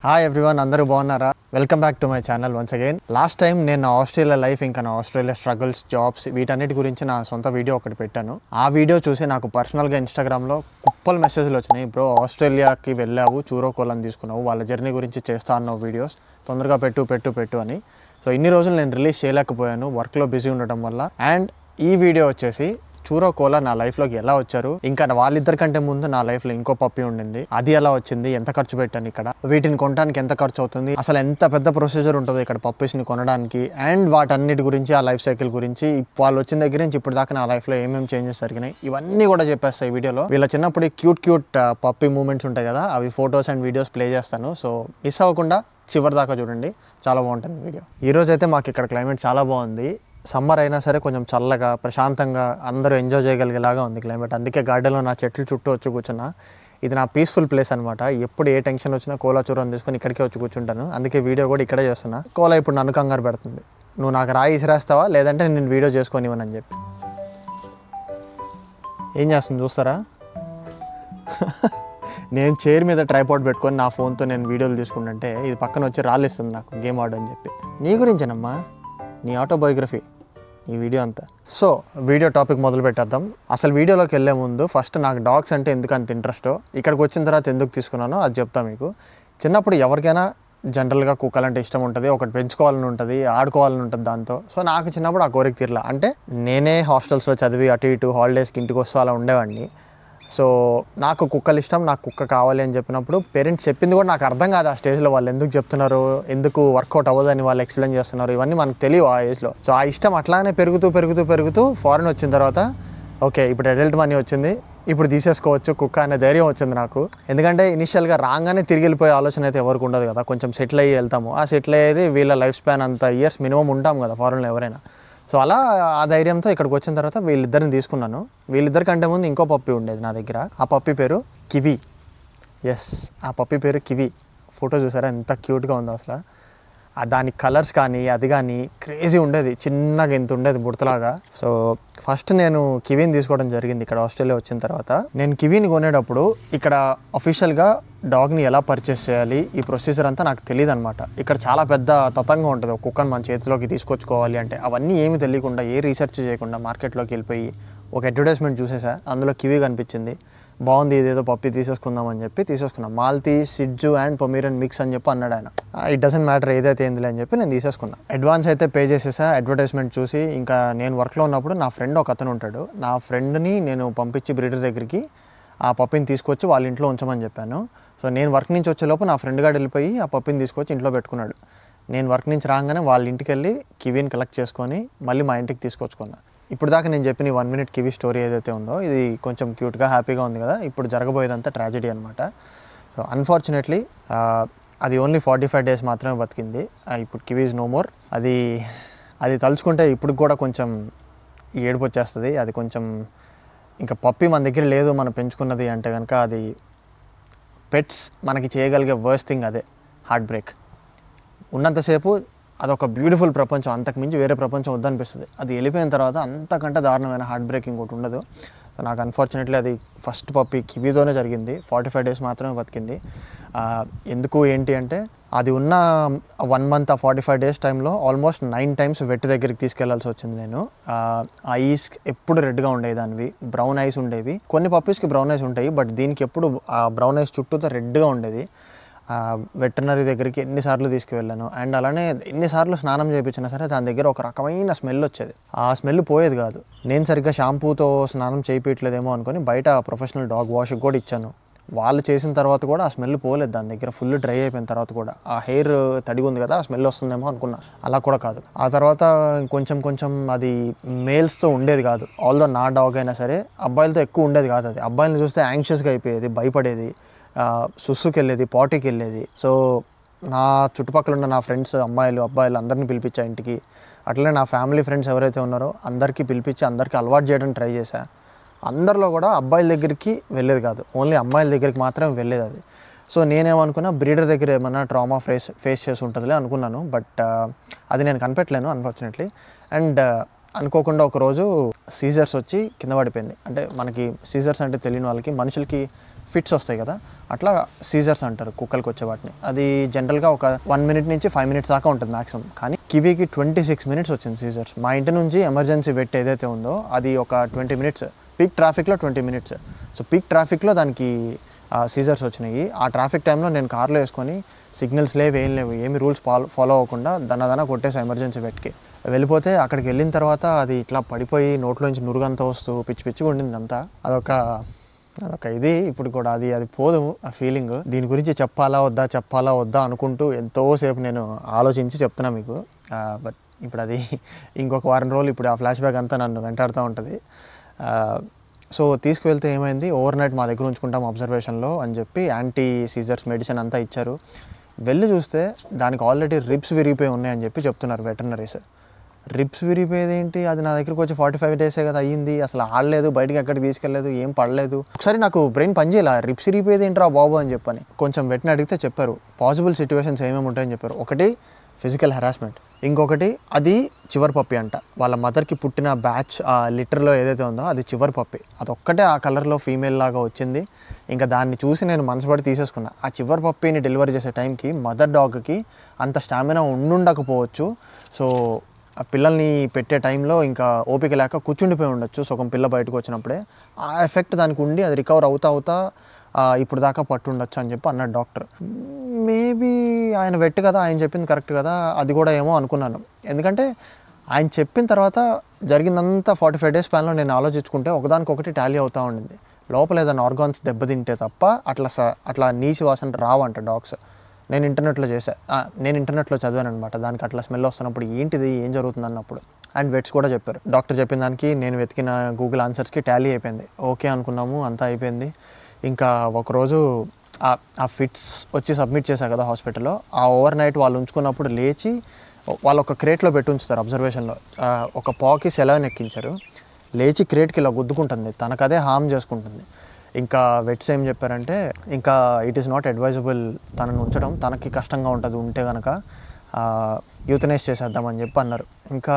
Hi everyone, అందరూ బాగున్నారా? Welcome back to my channel once again. Last time నేను నా ఆస్ట్రేలియా లైఫ్, ఇంకా నా ఆస్ట్రేలియా స్ట్రగుల్స్, జాబ్స్, వీటన్నిటి గురించి నా సొంత వీడియో ఒకటి పెట్టాను. ఆ వీడియో చూసి నాకు పర్సనల్గా ఇన్స్టాగ్రామ్లో కుప్పలు మెసేజ్లు వచ్చినాయి. బ్రో, ఆస్ట్రేలియాకి వెళ్ళావు, చూరోకోలని తీసుకున్నావు, వాళ్ళ జర్నీ గురించి చేస్తా అన్నావు వీడియోస్, తొందరగా పెట్టు అని. సో ఇన్ని రోజులు నేను రిలీజ్ చేయలేకపోయాను, వర్క్లో బిజీ ఉండటం వల్ల. అండ్ ఈ వీడియో వచ్చేసి చూరోకోలా నా లైఫ్లోకి ఎలా వచ్చారు, ఇంకా వాళ్ళిద్దరికంటే ముందు నా లైఫ్లో ఇంకో పప్పి ఉండింది, అది ఎలా వచ్చింది, ఎంత ఖర్చు పెట్టాను ఇక్కడ, వీటిని కొనడానికి ఎంత ఖర్చు అవుతుంది, అసలు ఎంత పెద్ద ప్రొసీజర్ ఉంటుందో ఇక్కడ పప్పీస్ని కొనడానికి, అండ్ వాటన్నిటి గురించి, ఆ లైఫ్ సైకిల్ గురించి, వాళ్ళు వచ్చిన దగ్గర నుంచి ఇప్పుడు దాకా నా లైఫ్లో ఏమేమి చేంజెస్ జరిగినాయి, ఇవన్నీ కూడా చెప్పేస్తాయి ఈ వీడియోలో. వీళ్ళ చిన్నప్పుడు క్యూట్ పప్పీ మూమెంట్స్ ఉంటాయి కదా, అవి ఫొటోస్ అండ్ వీడియోస్ ప్లే చేస్తాను. సో మిస్ అవ్వకుండా చివరి దాకా చూడండి, చాలా బాగుంటుంది వీడియో. ఈరోజు అయితే మాకు ఇక్కడ క్లైమేట్ చాలా బాగుంది. సమ్మర్ అయినా సరే కొంచెం చల్లగా, ప్రశాంతంగా అందరూ ఎంజాయ్ చేయగలిగేలాగా ఉంది క్లైమేట్. అందుకే గార్డెన్లో నా చెట్లు చుట్టూ వచ్చి కూర్చున్నా. ఇది నా పీస్ఫుల్ ప్లేస్ అనమాట. ఎప్పుడు ఏ టెన్షన్ వచ్చినా కోలా చూరం తీసుకొని ఇక్కడికే వచ్చి కూర్చుంటాను. అందుకే వీడియో కూడా ఇక్కడే చేస్తున్నా. కోలా ఇప్పుడు నన్ను కంగారు పెడుతుంది, నువ్వు నాకు రాయి ఇసిరేస్తావా లేదంటే నేను వీడియో చేసుకొని ఇవ్వనని చెప్పి. ఏం చేస్తుంది చూస్తారా? నేను చైర్ మీద ట్రైపాడ్ పెట్టుకొని నా ఫోన్తో నేను వీడియోలు తీసుకుంటుంటే ఇది పక్కన వచ్చి రాళ్ళు ఇస్తుంది నాకు, గేమ్ ఆడని చెప్పి. నీ గురించేనమ్మా, నీ ఆటోబయోగ్రఫీ ఈ వీడియో అంతా. సో వీడియో టాపిక్ మొదలు పెట్టేద్దాం. అసలు వీడియోలోకి వెళ్ళే ముందు ఫస్ట్ నాకు డాగ్స్ అంటే ఎందుకు అంత ఇంట్రెస్టో, ఇక్కడికి వచ్చిన తర్వాత ఎందుకు తీసుకున్నానో అది చెప్తాను మీకు. చిన్నప్పుడు ఎవరికైనా జనరల్గా కుక్కలంటే ఇష్టం ఉంటుంది, ఒకటి పెంచుకోవాలని ఉంటుంది, ఆడుకోవాలని ఉంటుంది దాంతో. సో నాకు చిన్నప్పుడు ఆ కోరిక తీరలా. అంటే నేనే హాస్టల్స్లో చదివి అటు ఇటు హాలిడేస్కి ఇంటికి వస్తూ అలా ఉండేవాడిని. సో నాకు కుక్కలు ఇష్టం, నాకు కుక్క కావాలి అని చెప్పినప్పుడు పేరెంట్స్ చెప్పింది కూడా నాకు అర్థం కాదు ఆ స్టేజ్లో. వాళ్ళు ఎందుకు చెప్తున్నారు, ఎందుకు వర్కౌట్ అవ్వదని వాళ్ళు ఎక్స్ప్లెయిన్ చేస్తున్నారు, ఇవన్నీ మనకు తెలియవు ఆ ఏజ్లో. సో ఆ ఇష్టం అట్లానే పెరుగుతూ ఫారెన్ వచ్చిన తర్వాత ఓకే ఇప్పుడు అడల్ట్ మనీ వచ్చింది, ఇప్పుడు తీసేసుకోవచ్చు కుక్క అనే ధైర్యం వచ్చింది నాకు. ఎందుకంటే ఇనిషియల్గా రాగానే తిరిగి వెళ్ళిపోయే ఆలోచన అయితే ఎవరికి ఉండదు కదా, కొంచెం సెటిల్ అయ్యి వెళ్తాము. ఆ సెటిల్ అయ్యేది వీళ్ళ లైఫ్ స్పాన్ అంత ఇయర్స్ మినిమం ఉంటాం కదా ఫారెన్లో ఎవరైనా. సో అలా ఆ ధైర్యంతో ఇక్కడికి వచ్చిన తర్వాత వీళ్ళిద్దరిని తీసుకున్నాను. వీళ్ళిద్దరికంటే ముందు ఇంకో పప్పి ఉండేది నా దగ్గర. ఆ పప్పి పేరు కివి. ఎస్, ఆ పప్పి పేరు కివి. ఫోటో చూసారా ఎంత క్యూట్గా ఉందో అసలు. దాని కలర్స్ కానీ అది కానీ క్రేజీ ఉండేది, చిన్నగా ఇంత ఉండేది బుడతలాగా. సో ఫస్ట్ నేను కివీని తీసుకోవడం జరిగింది ఇక్కడ ఆస్ట్రేలియా వచ్చిన తర్వాత. నేను కివీని కొనేటప్పుడు ఇక్కడ అఫీషియల్గా డాగ్ని ఎలా పర్చేస్ చేయాలి, ఈ ప్రొసీజర్ అంతా నాకు తెలియదు అనమాట. ఇక్కడ చాలా పెద్ద తతంగా ఉంటుంది ఒక కుక్కను మన చేతిలోకి తీసుకొచ్చుకోవాలి అంటే. అవన్నీ ఏమి తెలియకుండా, ఏ రీసెర్చ్ చేయకుండా మార్కెట్లోకి వెళ్ళిపోయి ఒక అడ్వర్టైజ్మెంట్ చూసేసా, అందులో కివీ కనిపించింది, బాగుంది ఇదేదో పప్పి తీసేసుకుందామని చెప్పి తీసేసుకున్నాను. మాల్తీ, సిడ్జు అండ్ పొమేరియన్ మిక్స్ అని చెప్పి అన్నాడు ఆయన. ఇట్ డజంట్ మ్యాటర్ ఏదైతే ఏందిలే అని చెప్పి నేను తీసేసుకున్నాను. అడ్వాన్స్ అయితే పే చేసేసా అడ్వర్టైజ్మెంట్ చూసి. ఇంకా నేను వర్క్లో ఉన్నప్పుడు నా ఫ్రెండ్ ఒక అతను ఉంటాడు, నా ఫ్రెండ్ని నేను పంపించి బ్రీడర్ దగ్గరికి ఆ పప్పిని తీసుకొచ్చి వాళ్ళ ఇంట్లో ఉంచమని చెప్పాను. సో నేను వర్క్ నుంచి వచ్చేలోపు నా ఫ్రెండ్ గారు వెళ్ళిపోయి ఆ పప్పిని తీసుకొచ్చి ఇంట్లో పెట్టుకున్నాడు. నేను వర్క్ నుంచి రాగానే వాళ్ళ ఇంటికి వెళ్ళి కివీని కలెక్ట్ చేసుకొని మళ్ళీ మా ఇంటికి తీసుకొచ్చుకున్నాను. ఇప్పుడు దాకా నేను చెప్పిన 1 minute కివీ స్టోరీ ఏదైతే ఉందో ఇది కొంచెం క్యూట్గా హ్యాపీగా ఉంది కదా. ఇప్పుడు జరగబోయేదంతా ట్రాజెడీ అనమాట. సో అన్ఫార్చునేట్లీ అది ఓన్లీ 45 days మాత్రమే బతికింది. ఇప్పుడు కివీ ఈజ్ నో మోర్. అది తలుచుకుంటే ఇప్పుడు కూడా కొంచెం ఏడుపు వచ్చేస్తుంది. అది కొంచెం ఇంకా పప్పి మన దగ్గర లేదు, మనం పెంచుకున్నది అంటే కనుక అది పెట్స్ మనకి చేయగలిగే వర్స్ట్ థింగ్ అదే, హార్ట్ బ్రేక్. ఉన్నంతసేపు అదొక బ్యూటిఫుల్ ప్రపంచం, అంతకుమించి వేరే ప్రపంచం వద్దనిపిస్తుంది. అది వెళ్ళిపోయిన తర్వాత అంతకంటే దారుణమైన హార్ట్ బ్రేక్ ఇంకోటి ఉండదు. సో నాకు అన్ఫార్చునేట్లీ అది ఫస్ట్ పప్పి కివీతోనే జరిగింది. 45 days మాత్రమే బతికింది. ఎందుకు ఏంటి అంటే అది ఉన్న 1 month ఆ 45 days టైంలో ఆల్మోస్ట్ 9 times వెట్ దగ్గరికి తీసుకెళ్లాల్సి వచ్చింది నేను. ఐస్ ఎప్పుడు రెడ్గా ఉండేవి, దానివి బ్రౌన్ ఐస్ ఉండేవి. కొన్ని పప్పీస్కి బ్రౌన్ ఐస్ ఉంటాయి, బట్ దీనికి ఎప్పుడు ఆ బ్రౌన్ ఐస్ చుట్టూతో రెడ్గా ఉండేది. వెటర్నరీ దగ్గరికి ఎన్నిసార్లు తీసుకువెళ్ళాను. అండ్ అలానే ఎన్నిసార్లు స్నానం చేయించినా సరే దాని దగ్గర ఒక రకమైన స్మెల్ వచ్చేది. ఆ స్మెల్ పోయేది కాదు. నేను సరిగ్గా షాంపూతో స్నానం చేయించలేదేమో అనుకుని బయట ప్రొఫెషనల్ డాగ్ వాష్కి కూడా ఇచ్చాను. వాళ్ళు చేసిన తర్వాత కూడా ఆ స్మెల్ పోలేదు దాని దగ్గర. ఫుల్ డ్రై అయిపోయిన తర్వాత కూడా ఆ హెయిర్ తడిగి ఉంది కదా, ఆ స్మెల్ వస్తుందేమో అనుకున్నా. అలా కూడా కాదు. ఆ తర్వాత కొంచెం అది మేల్స్తో ఉండేది కాదు. ఆల్దో నా డాగ్ అయినా సరే అబ్బాయిలతో ఎక్కువ ఉండేది కాదు. అది అబ్బాయిని చూస్తే యాంగ్షియస్గా అయిపోయేది, భయపడేది, సుస్సుకి వెళ్ళేది, పాటికి వెళ్ళేది. సో నా చుట్టుపక్కల ఉన్న నా ఫ్రెండ్స్ అబ్బాయిలు అందరినీ పిలిపించా ఇంటికి. అట్లనే నా ఫ్యామిలీ ఫ్రెండ్స్ ఎవరైతే ఉన్నారో అందరికీ పిలిపించి అందరికీ అలవాటు చేయడానికి ట్రై చేశా. అందరిలో కూడా అబ్బాయిల దగ్గరికి వెళ్ళేది కాదు, ఓన్లీ అమ్మాయిల దగ్గరికి మాత్రమే వెళ్ళేది అది. సో నేనేమనుకున్నా బ్రీడర్ దగ్గర ఏమైనా ట్రామా ఫేస్ చేసి ఉంటుందిలే అనుకున్నాను. బట్ అది నేను కనిపెట్టలేను అన్ఫార్చునేట్లీ. అండ్ అనుకోకుండా ఒకరోజు సీజర్స్ వచ్చి కింద పడిపోయింది. అంటే మనకి సీజర్స్ అంటే తెలియని వాళ్ళకి, మనుషులకి ఫిట్స్ వస్తాయి కదా, అట్లా సీజర్స్ అంటారు కుక్కలకి వచ్చే వాటిని. అది జనరల్గా ఒక 1 minute నుంచి 5 minutes దాకా ఉంటుంది మ్యాక్సిమం. కానీ కివీకి 26 minutes వచ్చింది సీజర్స్. మా ఇంటి నుంచి ఎమర్జెన్సీ వెట్ ఏదైతే ఉందో అది ఒక 20 minutes, పీక్ ట్రాఫిక్లో 20 minutes. సో పీక్ ట్రాఫిక్లో దానికి సీజర్స్ వచ్చినాయి. ఆ ట్రాఫిక్ టైంలో నేను కార్లో వేసుకొని సిగ్నల్స్ లేవు, ఏం లేవు, ఏమి రూల్స్ ఫాలో అవ్వకుండా దన్న కొట్టేసి ఎమర్జెన్సీ వెట్కి వెళ్ళిపోతే, అక్కడికి వెళ్ళిన తర్వాత అది ఇట్లా పడిపోయి నోట్లోంచి నురుగంతా వస్తూ పిచ్చిగా ఉండింది అంతా. అదొక ఇది ఇప్పుడు కూడా అది పోదు ఆ ఫీలింగ్. దీని గురించి చెప్పాలా వద్దా అనుకుంటూ ఎంతోసేపు నేను ఆలోచించి చెప్తున్నా మీకు. బట్ ఇప్పుడు అది ఇంకొక వారం రోజులు ఇప్పుడు ఆ ఫ్లాష్ బ్యాక్ అంతా నన్ను వెంటాడుతూ ఉంటుంది. సో తీసుకువెళ్తే ఏమైంది, ఓవర్ నైట్ మా దగ్గర ఉంచుకుంటాం అబ్జర్వేషన్లో అని చెప్పి యాంటీ సీజర్స్ మెడిసిన్ అంతా ఇచ్చారు. వెళ్ళి చూస్తే దానికి ఆల్రెడీ రిబ్స్ విరిగిపోయి ఉన్నాయని చెప్పి చెప్తున్నారు వెటర్నరీస్. రిబ్స్ విరిగిపోయేది ఏంటి, అది నా దగ్గరకు వచ్చి 45 days కదా అయ్యింది, అసలు ఆడలేదు, బయటికి ఎక్కడికి తీసుకెళ్ళలేదు, ఏం పడలేదు. ఒకసారి నాకు బ్రెయిన్ పనిచేయాల, రిబ్స్ విరిగిపోయేది ఏంట్రా బాబు అని చెప్పని కొంచెం వెట్ని అడిగితే చెప్పారు పాసిబుల్ సిచ్యువేషన్స్ ఏమేమి ఉంటాయని చెప్పారు. ఒకటి ఫిజికల్ హెరాస్మెంట్, ఇంకొకటి అది చివరి పప్పి అంట. వాళ్ళ మదర్కి పుట్టిన బ్యాచ్ ఆ లిటర్లో ఏదైతే ఉందో అది చివరి పప్పి, అదొక్కటే ఆ కలర్లో ఫీమేల్ లాగా వచ్చింది. ఇంకా దాన్ని చూసి నేను మనసుపడి తీసేసుకున్నా. ఆ చివరి పప్పిని డెలివరీ చేసే టైంకి మదర్ డాగ్కి అంత స్టామినా ఉండుండకపోవచ్చు. సో ఆ పిల్లల్ని పెట్టే టైంలో ఇంకా ఓపిక లేక కూర్చుండిపోయి ఉండొచ్చు సగం పిల్ల బయటకు వచ్చినప్పుడే. ఆ ఎఫెక్ట్ దానికి ఉండి అది రికవర్ అవుతా ఇప్పుడు దాకా పట్టుండొచ్చు అని చెప్పి అన్నాడు డాక్టర్. మేబీ ఆయన వెట్టు కదా, ఆయన చెప్పింది కరెక్ట్ కదా, అది కూడా ఏమో అనుకున్నాను. ఎందుకంటే ఆయన చెప్పిన తర్వాత జరిగిందంతా 45 days స్పాన్లో నేను ఆలోచించుకుంటే ఒకదానికొకటి టాలీ అవుతూ ఉండింది. లోపల ఏదైనా ఆర్గాన్స్ దెబ్బతింటే తప్ప అట్లా నీసి వాసన రావంట డాగ్స్. నేను ఇంటర్నెట్లో చదివాను అనమాట. దానికి అట్లా స్మెల్ వస్తున్నప్పుడు ఏంటిది, ఏం జరుగుతుంది అన్నప్పుడు. అండ్ వెట్స్ కూడా చెప్పారు. డాక్టర్ చెప్పిన దానికి నేను వెతికిన గూగుల్ ఆన్సర్స్కి టాలీ అయిపోయింది. ఓకే అనుకున్నాము, అంతా అయిపోయింది. ఇంకా ఒకరోజు ఆ ఫిట్స్ వచ్చి సబ్మిట్ చేశారు కదా హాస్పిటల్లో, ఆ ఓవర్ నైట్ వాళ్ళు ఉంచుకున్నప్పుడు లేచి వాళ్ళు ఒక క్రేట్లో పెట్టి ఉంచుతారు అబ్జర్వేషన్లో. ఒక పాకి సెలవుని ఎక్కించారు, లేచి క్రేట్కి ఇలా గుద్దుకుంటుంది, తనకదే హామ్ చేసుకుంటుంది. ఇంకా వెట్స్ ఏం చెప్పారంటే, ఇంకా ఇట్ ఈస్ నాట్ అడ్వైజబుల్ తనను ఉంచడం, తనకి కష్టంగా ఉంటుంది ఉంటే కనుక యూతనైజ్ చేసేద్దామని చెప్పి అన్నారు. ఇంకా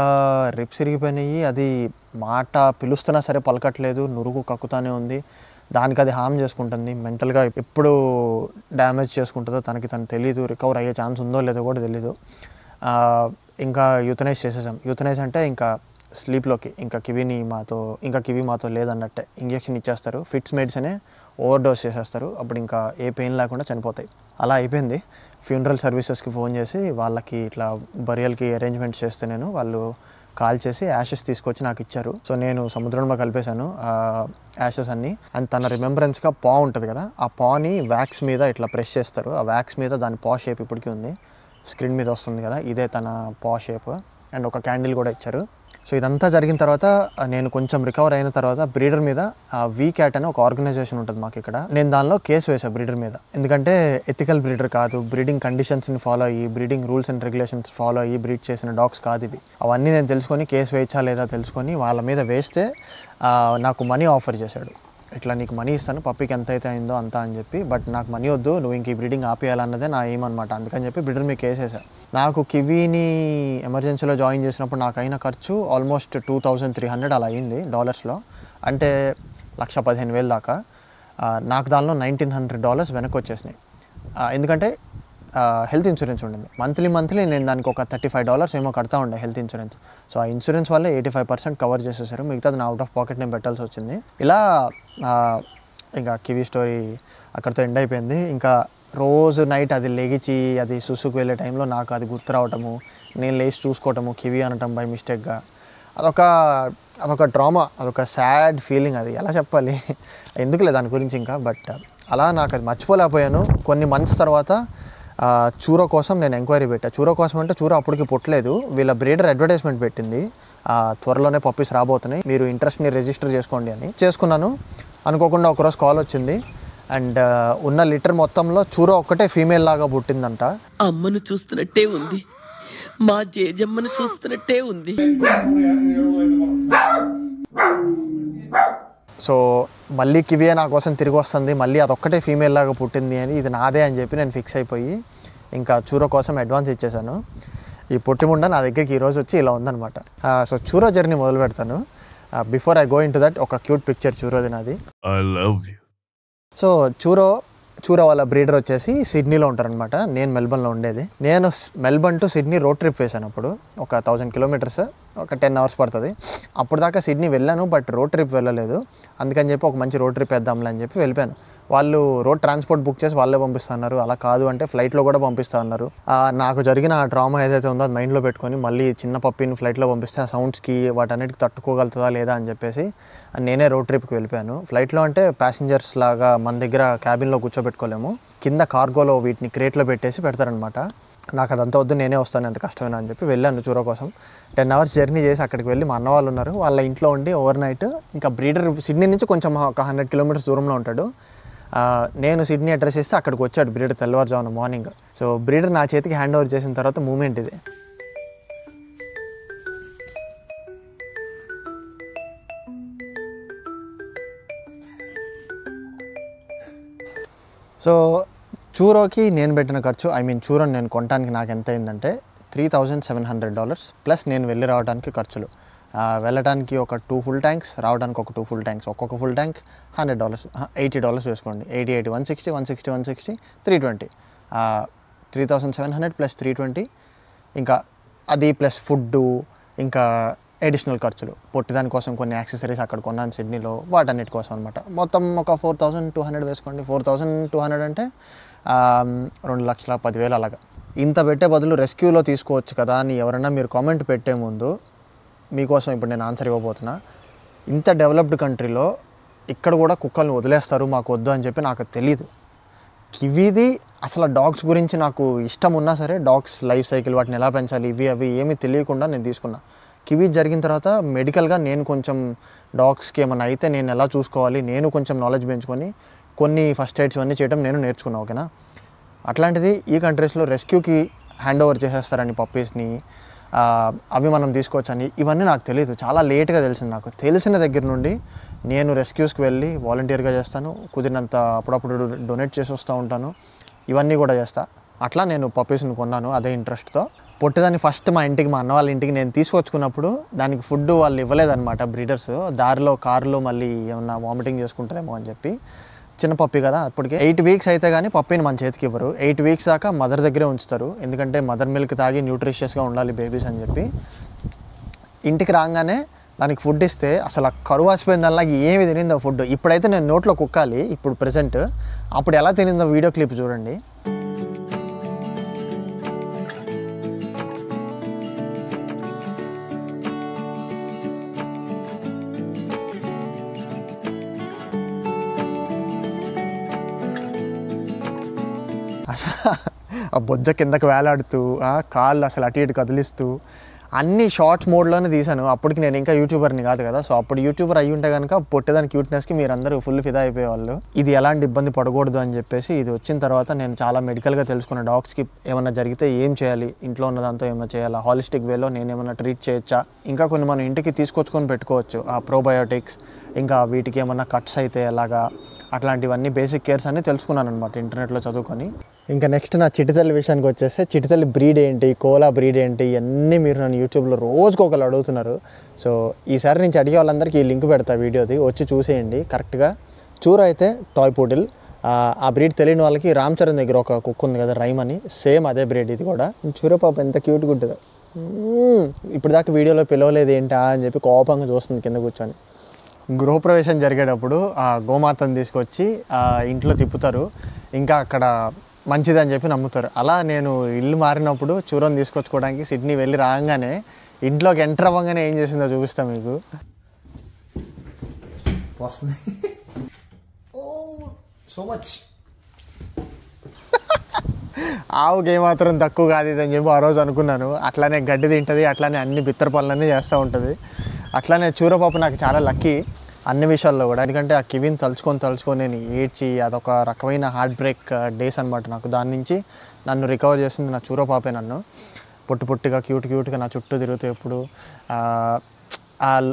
రిబ్స్ ఇరిగిపోయినాయి, అది మాట పిలుస్తున్నా సరే పలకట్లేదు, నురుగు కక్కుతానే ఉంది, దానికి అది హామ్ చేసుకుంటుంది. మెంటల్గా ఎప్పుడు డ్యామేజ్ చేసుకుంటుందో తను తెలీదు, రికవర్ అయ్యే ఛాన్స్ ఉందో లేదో కూడా తెలీదు. ఇంకా యూతనైజ్ చేసేసాం. యూతనైజ్ అంటే ఇంకా స్లీప్లోకి ఇంకా కివీ మాతో లేదన్నట్టే ఇంజెక్షన్ ఇచ్చేస్తారు. ఫిట్స్ మెడిసినే ఓవర్ డోస్ చేసేస్తారు. అప్పుడు ఇంకా ఏ పెయిన్ లేకుండా చనిపోతాయి. అలా అయిపోయింది. ఫ్యూనరల్ సర్వీసెస్కి ఫోన్ చేసి వాళ్ళకి ఇట్లా బరియల్కి అరేంజ్మెంట్స్ చేస్తే వాళ్ళు కాల్ చేసి యాషెస్ తీసుకొచ్చి నాకు ఇచ్చారు. సో నేను సముద్రంలో కలిపేశాను యాషెస్ అన్నీ. అండ్ తన రిమెంబరెన్స్గా పా ఉంటుంది కదా, ఆ పాని వ్యాక్స్ మీద ఇట్లా ప్రెస్ చేస్తారు. ఆ వ్యాక్స్ మీద దాని పా షేప్ ఇప్పటికీ ఉంది, స్క్రీన్ మీద వస్తుంది కదా, ఇదే తన పా షేప్. అండ్ ఒక క్యాండిల్ కూడా ఇచ్చారు. సో ఇదంతా జరిగిన తర్వాత నేను కొంచెం రికవర్ అయిన తర్వాత బ్రీడర్ మీద వీక్యాట్ అనే ఒక ఆర్గనైజేషన్ ఉంటుంది మాకు ఇక్కడ, నేను దానిలో కేసు వేసాను బ్రీడర్ మీద. ఎందుకంటే ఎథికల్ బ్రీడర్ కాదు, బ్రీడింగ్ కండిషన్స్ని ఫాలో అయ్యి, breeding rules and regulations follow అయ్యి బ్రీడ్ చేసిన డాగ్స్ కాదు ఇవి. అవన్నీ నేను తెలుసుకొని కేసు వేయచ్చా లేదా తెలుసుకొని వాళ్ళ మీద వేస్తే నాకు మనీ ఆఫర్ చేశాడు. ఇట్లా నీకు మనీ ఇస్తాను, పప్పికి ఎంత అయితే అయిందో అంతా అని చెప్పి, బట్ నాకు మనీ వద్దు, నువ్వు ఇంక ఈ బ్రీడింగ్ ఆపేయాలన్నదే నా ఎయిమ్ అనమాట. అందుకని చెప్పి బ్రీడర్ మీద కేసేసాను. నాకు కివీని ఎమర్జెన్సీలో జాయిన్ చేసినప్పుడు నాకు అయిన ఖర్చు ఆల్మోస్ట్ 2300 అలా అయింది డాలర్స్లో, అంటే $1,15,000 దాకా. నాకు దానిలో $1,900 వెనక్కి వచ్చేసినాయి. ఎందుకంటే హెల్త్ ఇన్సూరెన్స్ ఉండింది. మంత్లీ నేను దానికి ఒక $35 ఏమో కడతా ఉండే హెల్త్ ఇన్సూరెన్స్. సో ఆ ఇన్సూరెన్స్ వల్లే 85% కవర్ చేసేసారు, మిగతాది నా అవుట్ ఆఫ్ పాకెట్ నేను పెట్టాల్సి వచ్చింది. ఇలా ఇంకా కివీ స్టోరీ అక్కడితో ఎండ్ అయిపోయింది. ఇంకా రోజు నైట్ అది లెగిచి అది సుసుకు వెళ్ళే టైంలో నాకు అది గుర్తు రావటము, నేను లేచి చూసుకోవటము, కివీ అనటం బై మిస్టేక్గా, అదొక డ్రామా, అదొక సాడ్ ఫీలింగ్. అది ఎలా చెప్పాలి, ఎందుకులే దాని గురించి ఇంకా. బట్ అలా నాకు అది మర్చిపోలేకపోయాను. కొన్ని మంత్స్ తర్వాత చూరో కోసం నేను ఎంక్వైరీ పెట్టా. చూరో కోసం అంటే చూరో అప్పటికి పుట్టలేదు, వీళ్ళ బ్రీడర్ అడ్వర్టైజ్మెంట్ పెట్టింది, త్వరలోనే పప్పీస్ రాబోతున్నాయి, మీరు ఇంట్రెస్ట్ని రిజిస్టర్ చేసుకోండి అని. చేసుకున్నాను. అనుకోకుండా ఒకరోజు కాల్ వచ్చింది. అండ్ ఉన్న లిటర్ మొత్తంలో చూరో ఒక్కటే ఫీమేల్ లాగా పుట్టిందంట. అమ్మను చూస్తున్నట్టే ఉంది, మా జేజమ్మను చూస్తున్నట్టే ఉంది. సో మళ్ళీ కివియే నా కోసం తిరిగి వస్తుంది, మళ్ళీ అదొక్కటే ఫీమేల్ లాగా పుట్టింది అని, ఇది నాదే అని చెప్పి నేను ఫిక్స్ అయిపోయి ఇంకా చూరో కోసం అడ్వాన్స్ ఇచ్చేసాను. ఈ పొట్టిముండ నా దగ్గరికి ఈరోజు వచ్చి ఇలా ఉందన్నమాట. సో చూరో జర్నీ మొదలు పెడతాను. Before I go in to that ఒక క్యూట్ పిక్చర్ చూరోది నాది. సో చూరో వాళ్ళ బ్రీడర్ వచ్చేసి సిడ్నీలో ఉంటారనమాట. నేను మెల్బర్న్లో ఉండేది. నేను Melbourne to Sydney road trip వేసాను. అప్పుడు ఒక 1000 కిలోమీటర్స్, ఒక 10 hours పడుతుంది. అప్పుడు దాకా సిడ్నీ వెళ్ళాను, బట్ రోడ్ ట్రిప్ వెళ్ళలేదు. అందుకని చెప్పి ఒక మంచి రోడ్ ట్రిప్ వేద్దాంలే అని చెప్పి వెళ్ళిపోయాను. వాళ్ళు రోడ్ ట్రాన్స్పోర్ట్ బుక్ చేసి వాళ్ళే పంపిస్తున్నారు. అలా కాదు అంటే ఫ్లైట్లో కూడా పంపిస్తూ ఉన్నారు. నాకు జరిగిన ఆ డ్రామా ఏదైతే ఉందో అది మైండ్లో పెట్టుకొని మళ్ళీ చిన్న పప్పిని ఫ్లైట్లో పంపిస్తే ఆ సౌండ్స్కి వాటన్నిటికి తట్టుకోగలుగుతుందా లేదా అని చెప్పేసి నేనే రోడ్ ట్రిప్కి వెళ్ళిపోయాను. ఫ్లైట్లో అంటే ప్యాసింజర్స్ లాగా మన దగ్గర క్యాబిన్లో కూర్చోబెట్టుకోలేము, కింద కార్గోలో వీటిని క్రేట్లో పెట్టేసి పెడతారనమాట. నాకు అదంతా వద్దు, నేనే వస్తాను, ఎంత కష్టమైనా అని చెప్పి వెళ్ళాను చూరో కోసం. 10 hours జర్నీ చేసి అక్కడికి వెళ్ళి మా అన్న వాళ్ళు ఉన్నారు, వాళ్ళ ఇంట్లో ఉండి ఓవర్ నైట్. ఇంకా బ్రీడర్ సిడ్నీ నుంచి కొంచెం ఒక 100 kilometers దూరంలో ఉంటాడు. నేను సిడ్నీ అడ్రస్ చేస్తే అక్కడికి వచ్చాడు బ్రీడర్ తెల్లవారుజామున మార్నింగ్. సో బ్రీడర్ నా చేతికి హ్యాండ్ ఓవర్ చేసిన తర్వాత మూమెంట్ ఇది. సో చూరోకి నేను పెట్టిన ఖర్చు, చూరోని నేను కొనడానికి నాకు ఎంత అయిందంటే $3,700 ప్లస్ నేను వెళ్ళి రావడానికి ఖర్చులు. వెళ్ళటానికి ఒక 2 full tanks, రావడానికి ఒక 2 full tanks. ఒక్కొక్క ఫుల్ ట్యాంక్ $100, $80 వేసుకోండి. 80, 160, 160, 160, 320. 3,700 ప్లస్ 320, ఇంకా అది ప్లస్ ఫుడ్డు, ఇంకా అడిషనల్ ఖర్చులు. పొట్టిదాని కోసం కొన్ని యాక్సెసరీస్ అక్కడ కొన్నాను సిడ్నీలో, వాటన్నిటి కోసం అనమాట. మొత్తం ఒక 4,200 వేసుకోండి. 4,200 అంటే 2,10,000 అలాగా. ఇంత పెట్టే బదులు రెస్క్యూలో తీసుకోవచ్చు కదా అని ఎవరైనా మీరు కామెంట్ పెట్టే ముందు మీకోసం ఇప్పుడు నేను ఆన్సర్ ఇవ్వబోతున్నా. ఇంత డెవలప్డ్ కంట్రీలో ఇక్కడ కూడా కుక్కల్ని వదిలేస్తారు, మాకు వద్దు అని చెప్పి నాకు తెలీదు. కివీది అసలు డాగ్స్ గురించి నాకు ఇష్టం ఉన్నా సరే, డాగ్స్ లైఫ్ సైకిల్, వాటిని ఎలా పెంచాలి, అవి ఏమీ తెలియకుండా నేను తీసుకున్నా. కివీ జరిగిన తర్వాత మెడికల్గా నేను కొంచెం డాగ్స్కి ఏమైనా అయితే నేను ఎలా చూసుకోవాలి, నేను కొంచెం నాలెడ్జ్ పెంచుకొని కొన్ని ఫస్ట్ ఎయిడ్స్ అన్నీ చేయడం నేను నేర్చుకున్నాను. ఓకేనా? అట్లాంటిది ఈ కంట్రీస్లో రెస్క్యూకి హ్యాండ్ ఓవర్ చేసేస్తారని పప్పీస్ని, అవి మనం తీసుకోవచ్చని, ఇవన్నీ నాకు తెలియదు. చాలా లేట్గా తెలిసింది. నాకు తెలిసిన దగ్గర నుండి నేను రెస్క్యూస్కి వెళ్ళి వాలంటీర్గా చేస్తాను, కుదిరినంత అప్పుడప్పుడు డొనేట్ చేసి వస్తూ ఉంటాను, ఇవన్నీ కూడా చేస్తా. అట్లా నేను పప్పీస్ని కొన్నాను అదే ఇంట్రెస్ట్తో. పొట్టిదాన్ని ఫస్ట్ మా అన్న వాళ్ళ ఇంటికి నేను తీసుకొచ్చుకున్నప్పుడు దానికి ఫుడ్ వాళ్ళు ఇవ్వలేదన్నమాట బ్రీడర్స్. దారిలో కారులో మళ్ళీ ఏమన్నా వామిటింగ్ చేసుకుంటారేమో అని చెప్పి. చిన్న పప్పి కదా, అప్పటికే 8 weeks అయితే కానీ పప్పిని మన చేతికి ఇవ్వరు. 8 weeks దాకా మదర్ దగ్గరే ఉంచుతారు, ఎందుకంటే మదర్ మిల్క్ తాగి న్యూట్రిషియస్గా ఉండాలి బేబీస్ అని చెప్పి. ఇంటికి రాగానే దానికి ఫుడ్ ఇస్తే అసలు కరువు ఆసిపోయిందల్లా ఏమి తినిందో ఫుడ్. ఇప్పుడైతే నేను నోట్లో కుక్కాలి ఇప్పుడు ప్రెజెంట్, అప్పుడు ఎలా తినిందో వీడియో క్లిప్ చూడండి. అసలు ఆ బొజ్జ కిందకి వేలాడుతూ, కాళ్ళు అసలు అటు ఇటు కదిలిస్తూ, అన్ని షార్ట్స్ మోడ్లోనే తీశాను. అప్పటికి నేను ఇంకా యూట్యూబర్ని కాదు కదా. సో అప్పుడు యూట్యూబర్ అయ్యి ఉంటే కనుక పొట్టేదాని క్యూట్నెస్కి మీరందరూ ఫుల్ ఫిదా అయిపోయేవాళ్ళు. ఇది ఎలాంటి ఇబ్బంది పడకూడదు అని చెప్పేసి ఇది వచ్చిన తర్వాత నేను చాలా మెడికల్గా తెలుసుకున్న. డాగ్స్కి ఏమైనా జరిగితే ఏం చేయాలి, ఇంట్లో ఉన్నదాంతో ఏమైనా చేయాలా, హాలిస్టిక్ వేలో నేను ఏమైనా ట్రీట్ చేయొచ్చా, ఇంకా కొన్ని మనం ఇంటికి తీసుకొచ్చుకొని పెట్టుకోవచ్చు ఆ ప్రోబయోటిక్స్, ఇంకా వీటికి ఏమైనా కట్స్ అయితే ఎలాగా, అట్లాంటివన్నీ బేసిక్ కేర్స్ అన్నీ తెలుసుకున్నాను అనమాట ఇంటర్నెట్లో చదువుకొని. ఇంకా నెక్స్ట్ నా చిటితల్లి విషయానికి వచ్చేస్తే, చిటితల్లి బ్రీడ్ ఏంటి, కోలా బ్రీడ్ ఏంటి, ఇవన్నీ మీరు నన్ను యూట్యూబ్లో రోజుకు ఒకరు అడుగుతున్నారు. సో ఈసారి నుంచి అడిగే వాళ్ళందరికీ ఈ లింక్ పెడతా వీడియోది, వచ్చి చూసేయండి కరెక్ట్గా. చూరు అయితే టాయ్ పూడిల్, ఆ బ్రీడ్ తెలియని వాళ్ళకి రామ్ చరణ్ దగ్గర ఒక కుక్ ఉంది కదా రైమ్ అని, సేమ్ అదే బ్రీడ్ ఇది కూడా. చూర పాప ఎంత క్యూట్గా ఉంటుందో. ఇప్పుడు దాకా వీడియోలో పిలవలేదు ఏంటా అని చెప్పి కోపంగా చూస్తుంది కింద కూర్చొని. గృహప్రవేశం జరిగేటప్పుడు ఆ గోమాతను తీసుకొచ్చి ఇంట్లో తిప్పుతారు, ఇంకా అక్కడ మంచిదని చెప్పి నమ్ముతారు. అలా నేను ఇల్లు మారినప్పుడు చూరని తీసుకొచ్చుకోవడానికి సిడ్నీ వెళ్ళి రాగానే ఇంట్లోకి ఎంటర్ అవ్వగానే ఏం చేసిందో చూపిస్తాను మీకు. వస్తుంది సో మచ్. ఆవుకి ఏమాత్రం తక్కువ కాదు ఇదని చెప్పి ఆ రోజు అనుకున్నాను. అట్లానే గడ్డి తింటుంది, అట్లానే అన్ని బిత్తర పనులన్నీ చేస్తూ ఉంటుంది. అట్లానే చూరపాప నాకు చాలా లక్కీ అన్ని విషయాల్లో కూడా, ఎందుకంటే ఆ కివిని తలుచుకొని నేను ఏడ్చి అదొక రకమైన హార్ట్ బ్రేక్ డేస్ అనమాట నాకు. దాని నుంచి నన్ను రికవర్ చేసింది నా చూరపాపే. నన్ను పొట్టిగా క్యూట్గా నా చుట్టూ తిరుగుతూ ఎప్పుడు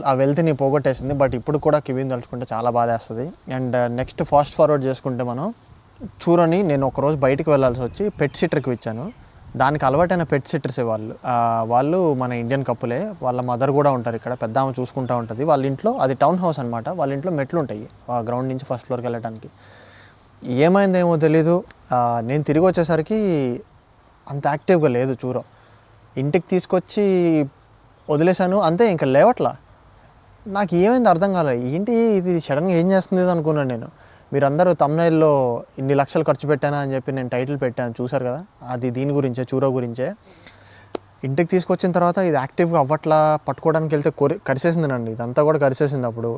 ఆ వెల్త్ని పోగొట్టేసింది. బట్ ఇప్పుడు కూడా కివిని తలుచుకుంటే చాలా బాధేస్తుంది. అండ్ నెక్స్ట్ ఫాస్ట్ ఫార్వర్డ్ చేసుకుంటే మనం చూరని నేను ఒకరోజు బయటికి వెళ్ళాల్సి వచ్చి పెట్ సిట్టర్కి ఇచ్చాను. దానికి అలవాటైన పెట్ సిట్టర్స్ వాళ్ళు మన ఇండియన్ కప్పులే, వాళ్ళ మదర్ కూడా ఉంటారు ఇక్కడ, పెద్ద ఆమె చూసుకుంటూ ఉంటుంది. వాళ్ళ ఇంట్లో అది టౌన్ హౌస్ అనమాట, వాళ్ళ ఇంట్లో మెట్లు ఉంటాయి గ్రౌండ్ నుంచి ఫస్ట్ ఫ్లోర్కి వెళ్ళడానికి. ఏమైందేమో తెలీదు. నేను తిరిగి వచ్చేసరికి అంత యాక్టివ్గా లేదు చూరో. ఇంటికి తీసుకొచ్చి వదిలేశాను అంతే, ఇంకా లేవట్లా. నాకు ఏమైంది అర్థం కాలేదు. ఏంటి ఇది సడన్గా ఏం చేస్తుంది అనుకున్నాను నేను. మీరందరూ తమ్నైల్లో ఇన్ని లక్షలు ఖర్చు పెట్టానా అని చెప్పి నేను టైటిల్ పెట్టాను, చూసారు కదా. అది దీని గురించే, చూరో గురించే. ఇంటికి తీసుకొచ్చిన తర్వాత ఇది యాక్టివ్గా అవ్వట్లా. పట్టుకోవడానికి వెళ్తే కరిసేసింది నండి, ఇదంతా కూడా కరిసేసింది. అప్పుడు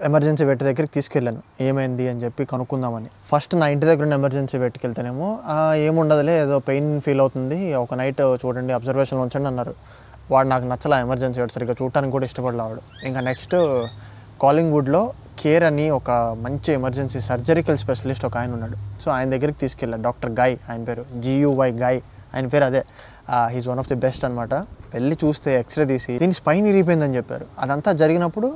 ఎమర్జెన్సీ వెట్ దగ్గరికి తీసుకెళ్ళాను, ఏమైంది అని చెప్పి కనుక్కుందామని. ఫస్ట్ నా ఇంటి దగ్గర ఉన్న ఎమర్జెన్సీ వెట్కి వెళ్తేనేమో ఏముండదులే, ఏదో పెయిన్ ఫీల్ అవుతుంది, ఒక నైట్ చూడండి అబ్జర్వేషన్లో ఉంచండి అన్నారు. వాడు నాకు నచ్చలా ఎమర్జెన్సీ వెట్, సరిగ్గా చూడటానికి కూడా ఇష్టపడలేవాడు. ఇంకా నెక్స్ట్ కాలింగ్వుడ్లో కేర్ అని ఒక మంచి ఎమర్జెన్సీ సర్జరికల్ స్పెషలిస్ట్ ఒక ఆయన ఉన్నాడు. సో ఆయన దగ్గరికి తీసుకెళ్ళాను, డాక్టర్ గాయ్, ఆయన పేరు GUY గాయ్, ఆయన పేరు అదే. He's one of the best అనమాట. వెళ్ళి చూస్తే ఎక్స్రే తీసి దీని స్పైన్ ఇరిగిపోయిందని చెప్పారు. అదంతా జరిగినప్పుడు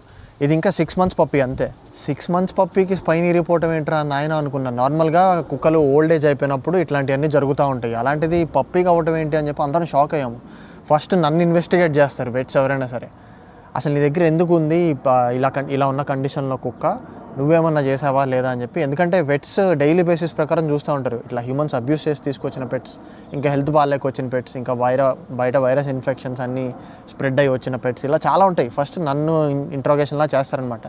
ఇది ఇంకా 6 months పప్పి అంతే. 6 months పప్పికి స్పైన్ ఇరిగిపోవటం ఏంట్రా నాయన అనుకున్నాను. నార్మల్గా కుక్కలు ఓల్డ్ ఏజ్ అయిపోయినప్పుడు ఇట్లాంటివన్నీ జరుగుతూ ఉంటాయి, అలాంటిది పప్పికి అవ్వటం ఏంటి అని చెప్పి అందరం షాక్ అయ్యాము. ఫస్ట్ నన్ను ఇన్వెస్టిగేట్ చేస్తారు వెట్స్ ఎవరైనా సరే. అసలు నీ దగ్గర ఎందుకు ఉంది ఇలా ఉన్న కండిషన్లో కుక్క, నువ్వేమన్నా చేసావా లేదా అని చెప్పి. ఎందుకంటే వెట్స్ డైలీ బేసిస్ ప్రకారం చూస్తూ ఉంటారు ఇట్లా హ్యూమన్స్ అబ్యూస్ చేసి తీసుకొచ్చిన పెట్స్, ఇంకా హెల్త్ బాగాలేక వచ్చిన పెట్స్, ఇంకా బయట వైరస్ ఇన్ఫెక్షన్స్ అన్నీ స్ప్రెడ్ అయ్యి వచ్చిన పెట్స్, ఇలా చాలా ఉంటాయి. ఫస్ట్ నన్ను ఇంట్రోగేషన్లా చేస్తారనమాట.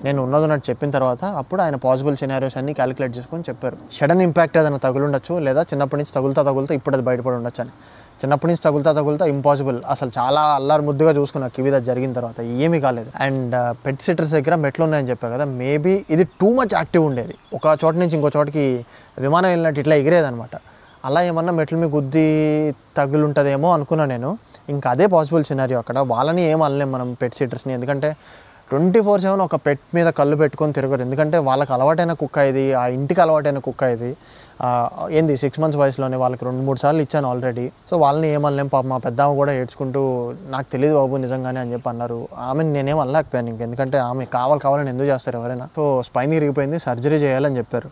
నేను ఉన్నట్టు చెప్పిన తర్వాత అప్పుడు ఆయన పాసిబుల్ సినారియోస్ అన్నీ క్యాలిక్యులేట్ చేసుకొని చెప్పారు. సడన్ ఇంపాక్ట్ ఏదైనా తగులుండొచ్చు, లేదా చిన్నప్పటి నుంచి తగులుతా ఇప్పుడు అది బయటపడి ఉండొచ్చు అని. చిన్నప్పటి నుంచి తగులుతా ఇంపాసిబుల్. అసలు చాలా అల్లారు ముద్దుగా చూసుకున్నా కివిద జరిగిన తర్వాత, ఏమీ కాలేదు. అండ్ పెట్ సిటర్స్ దగ్గర మెట్లు ఉన్నాయని చెప్పారు కదా, మేబీ ఇది టూ మచ్ యాక్టివ్ ఉండేది. ఒక చోట నుంచి ఇంకో చోటకి విమానం వెళ్ళినట్టు ఇట్లా ఎగిరేదనమాట. అలా ఏమన్నా మెట్ల మీద గుద్ది తగులుంటుందేమో అనుకున్నా నేను. ఇంకా అదే పాసిబుల్ సినారియో అక్కడ. వాళ్ళని ఏం అనలేం మనం పెట్ సిటర్స్ని, ఎందుకంటే 24/7 ఒక పెట్ మీద కళ్ళు పెట్టుకొని తిరగరు. ఎందుకంటే వాళ్ళకి అలవాటైన కుక్క ఇది, ఆ ఇంటికి అలవాటైన కుక్క ఇది. ఏంది 6 months వయసులోనే వాళ్ళకి 2-3 సార్లు ఇచ్చాను ఆల్రెడీ. సో వాళ్ళని ఏమనలేం. పాప మా పెద్దమ్మ కూడా ఏడ్చుకుంటూ నాకు తెలియదు బాబు నిజంగానే అని చెప్పి అన్నారు. ఆమెను నేనేం అనలేకపోయాను ఎందుకంటే ఆమె కావాలని ఎందుకు చేస్తారు ఎవరైనా. సో స్పైన్ ఇరిగిపోయింది, సర్జరీ చేయాలని చెప్పారు.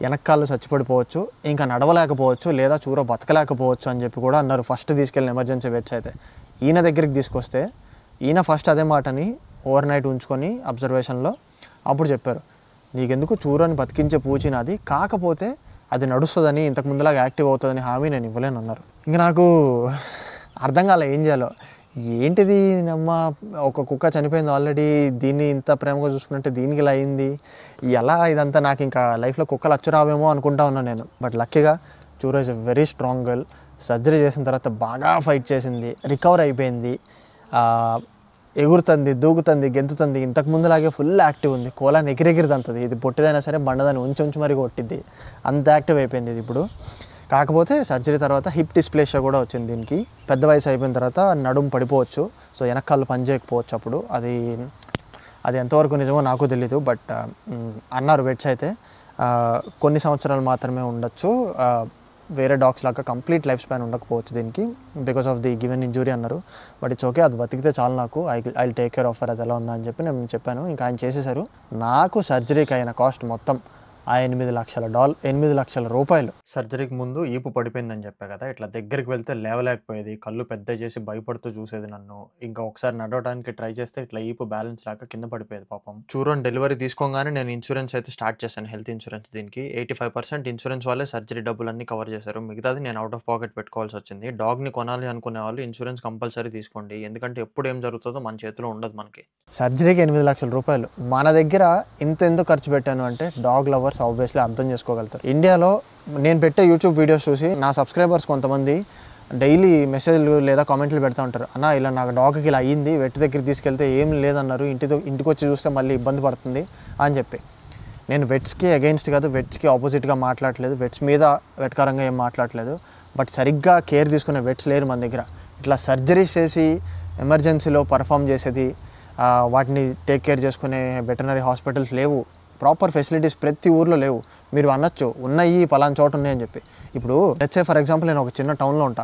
వెనక్కాళ్ళు చచ్చిపడిపోవచ్చు, ఇంకా నడవలేకపోవచ్చు, లేదా చూర బతకలేకపోవచ్చు అని చెప్పి కూడా అన్నారు ఫస్ట్ తీసుకెళ్ళిన ఎమర్జెన్సీ వెట్స్ అయితే. ఈయన దగ్గరికి తీసుకొస్తే ఈయన ఫస్ట్ అదే మాటని ఓవర్ నైట్ ఉంచుకొని అబ్జర్వేషన్లో అప్పుడు చెప్పారు, నీకెందుకు చూరని బతికించే పూచినది, కాకపోతే అది నడుస్తుందని ఇంతకు ముందులాగా యాక్టివ్ అవుతుందని హామీ నేను ఇవ్వలేను అన్నారు. ఇంక నాకు అర్థం కాలే ఏం చేయాలో. ఏంటిది నమ్మ, ఒక కుక్క చనిపోయింది ఆల్రెడీ, దీన్ని ఇంత ప్రేమగా చూసుకుంటే దీనికి ఇలా అయింది, ఎలా ఇదంతా. నాకు ఇంకా లైఫ్లో కుక్కలు అచ్చురావేమో అనుకుంటా ఉన్నాను నేను. బట్ లక్కీగా Churro is a very strong girl. Surgery చేసిన తర్వాత బాగా ఫైట్ చేసింది, రికవర్ అయిపోయింది, ఎగురుతుంది, దూకుతుంది, గెంతుతుంది. ఇంతకు ముందులాగే ఫుల్ యాక్టివ్ ఉంది. కోలాన్ని ఎగిరెగిరిదంతుంది. ఇది పొట్టిదైనా సరే బండదాన్ని ఉంచి మరీ కొట్టిద్ది, అంత యాక్టివ్ అయిపోయింది ఇది ఇప్పుడు. కాకపోతే సర్జరీ తర్వాత హిప్ డిస్ప్లేషియా కూడా వచ్చింది దీనికి. పెద్ద వయసు అయిపోయిన తర్వాత నడుము పడిపోవచ్చు, సో వెనకాళ్ళు పని చేయకపోవచ్చు. అప్పుడు అది ఎంతవరకు నిజమో నాకు తెలీదు. బట్ అన్నారు వెట్స్ అయితే కొన్ని సంవత్సరాలు మాత్రమే ఉండొచ్చు, వేరే డాగ్స్ లాగా కంప్లీట్ లైఫ్ స్పాన్ ఉండకపోవచ్చు దీనికి because of the given injury అన్నారు. బట్ ఇట్స్ ఓకే, అది బతికితే చాలు, నాకు ఐ టేక్ కేర్ ఆఫ్ అది ఎలా ఉందా అని చెప్పి నేను చెప్పాను. ఇంకా ఆయన చేసేసారు. నాకు సర్జరీకి అయిన కాస్ట్ మొత్తం $8 లక్షల రూపాయలు. సర్జరీకి ముందు ఈపు పడిపోయిందని చెప్పా కదా, ఇట్లా దగ్గరికి వెళ్తే లేవలేకపోయేది, కళ్ళు పెద్ద చేసి భయపడుతూ చూసేది నన్ను. ఇంకా ఒకసారి నడవడానికి ట్రై చేస్తే ఇట్లా ఈపు బ్యాలెన్స్ లాగా కింద పడిపోయేది పాపం. చూరన్ డెలివరీ తీసుకోగానే నేను ఇన్సూరెన్స్ అయితే స్టార్ట్ చేశాను, హెల్త్ ఇన్సూరెన్స్. దీనికి 85% ఇన్సూరెన్స్ వాళ్ళే సర్జరీ డబ్బులన్నీ కవర్ చేశారు, మిగతాది నేను అవుట్ ఆఫ్ పాకెట్ పెట్టుకోవాల్సి వచ్చింది. డాగ్ని కొనాలి అనుకునే వాళ్ళు ఇన్సూరెన్స్ కంపల్సరీ తీసుకోండి, ఎందుకంటే ఎప్పుడు ఏం జరుగుతుందో మన చేతిలో ఉండదు మనకి. సర్జరీకి $8 లక్షల రూపాయలు. మన దగ్గర ఎందుకు ఖర్చు పెట్టాను అంటే డాగ్ లవర్స్ ఆబ్వియస్లీ అర్థం చేసుకోగలుగుతారు. ఇండియాలో నేను పెట్టే యూట్యూబ్ వీడియోస్ చూసి నా సబ్స్క్రైబర్స్ కొంతమంది డైలీ మెసేజ్లు లేదా కామెంట్లు పెడతా ఉంటారు, అన్న ఇలా నాకు డాగ్కి ఇలా అయ్యింది, వెట్ దగ్గరికి తీసుకెళ్తే ఏం లేదన్నారు, ఇంటికి వచ్చి చూస్తే మళ్ళీ ఇబ్బంది పడుతుంది అని చెప్పి. నేను వెట్స్కి అగెయిన్స్ట్ కాదు, వెట్స్కి ఆపోజిట్గా మాట్లాడలేదు, వెట్స్ మీద వెటకారంగా ఏం మాట్లాడలేదు. బట్ సరిగ్గా కేర్ తీసుకునే వెట్స్ లేరు మన దగ్గర. ఇట్లా సర్జరీస్ చేసి ఎమర్జెన్సీలో పర్ఫామ్ చేసేది, వాటిని టేక్ కేర్ చేసుకునే వెటర్నరీ హాస్పిటల్స్ లేవు, ప్రాపర్ ఫెసిలిటీస్ ప్రతి ఊర్లో లేవు. మీరు అనొచ్చు ఉన్నాయి పలానా చోట ఉన్నాయని చెప్పి. ఇప్పుడు లెట్స్ సే ఫర్ ఎగ్జాంపుల్ నేను ఒక చిన్న టౌన్లో ఉంటా,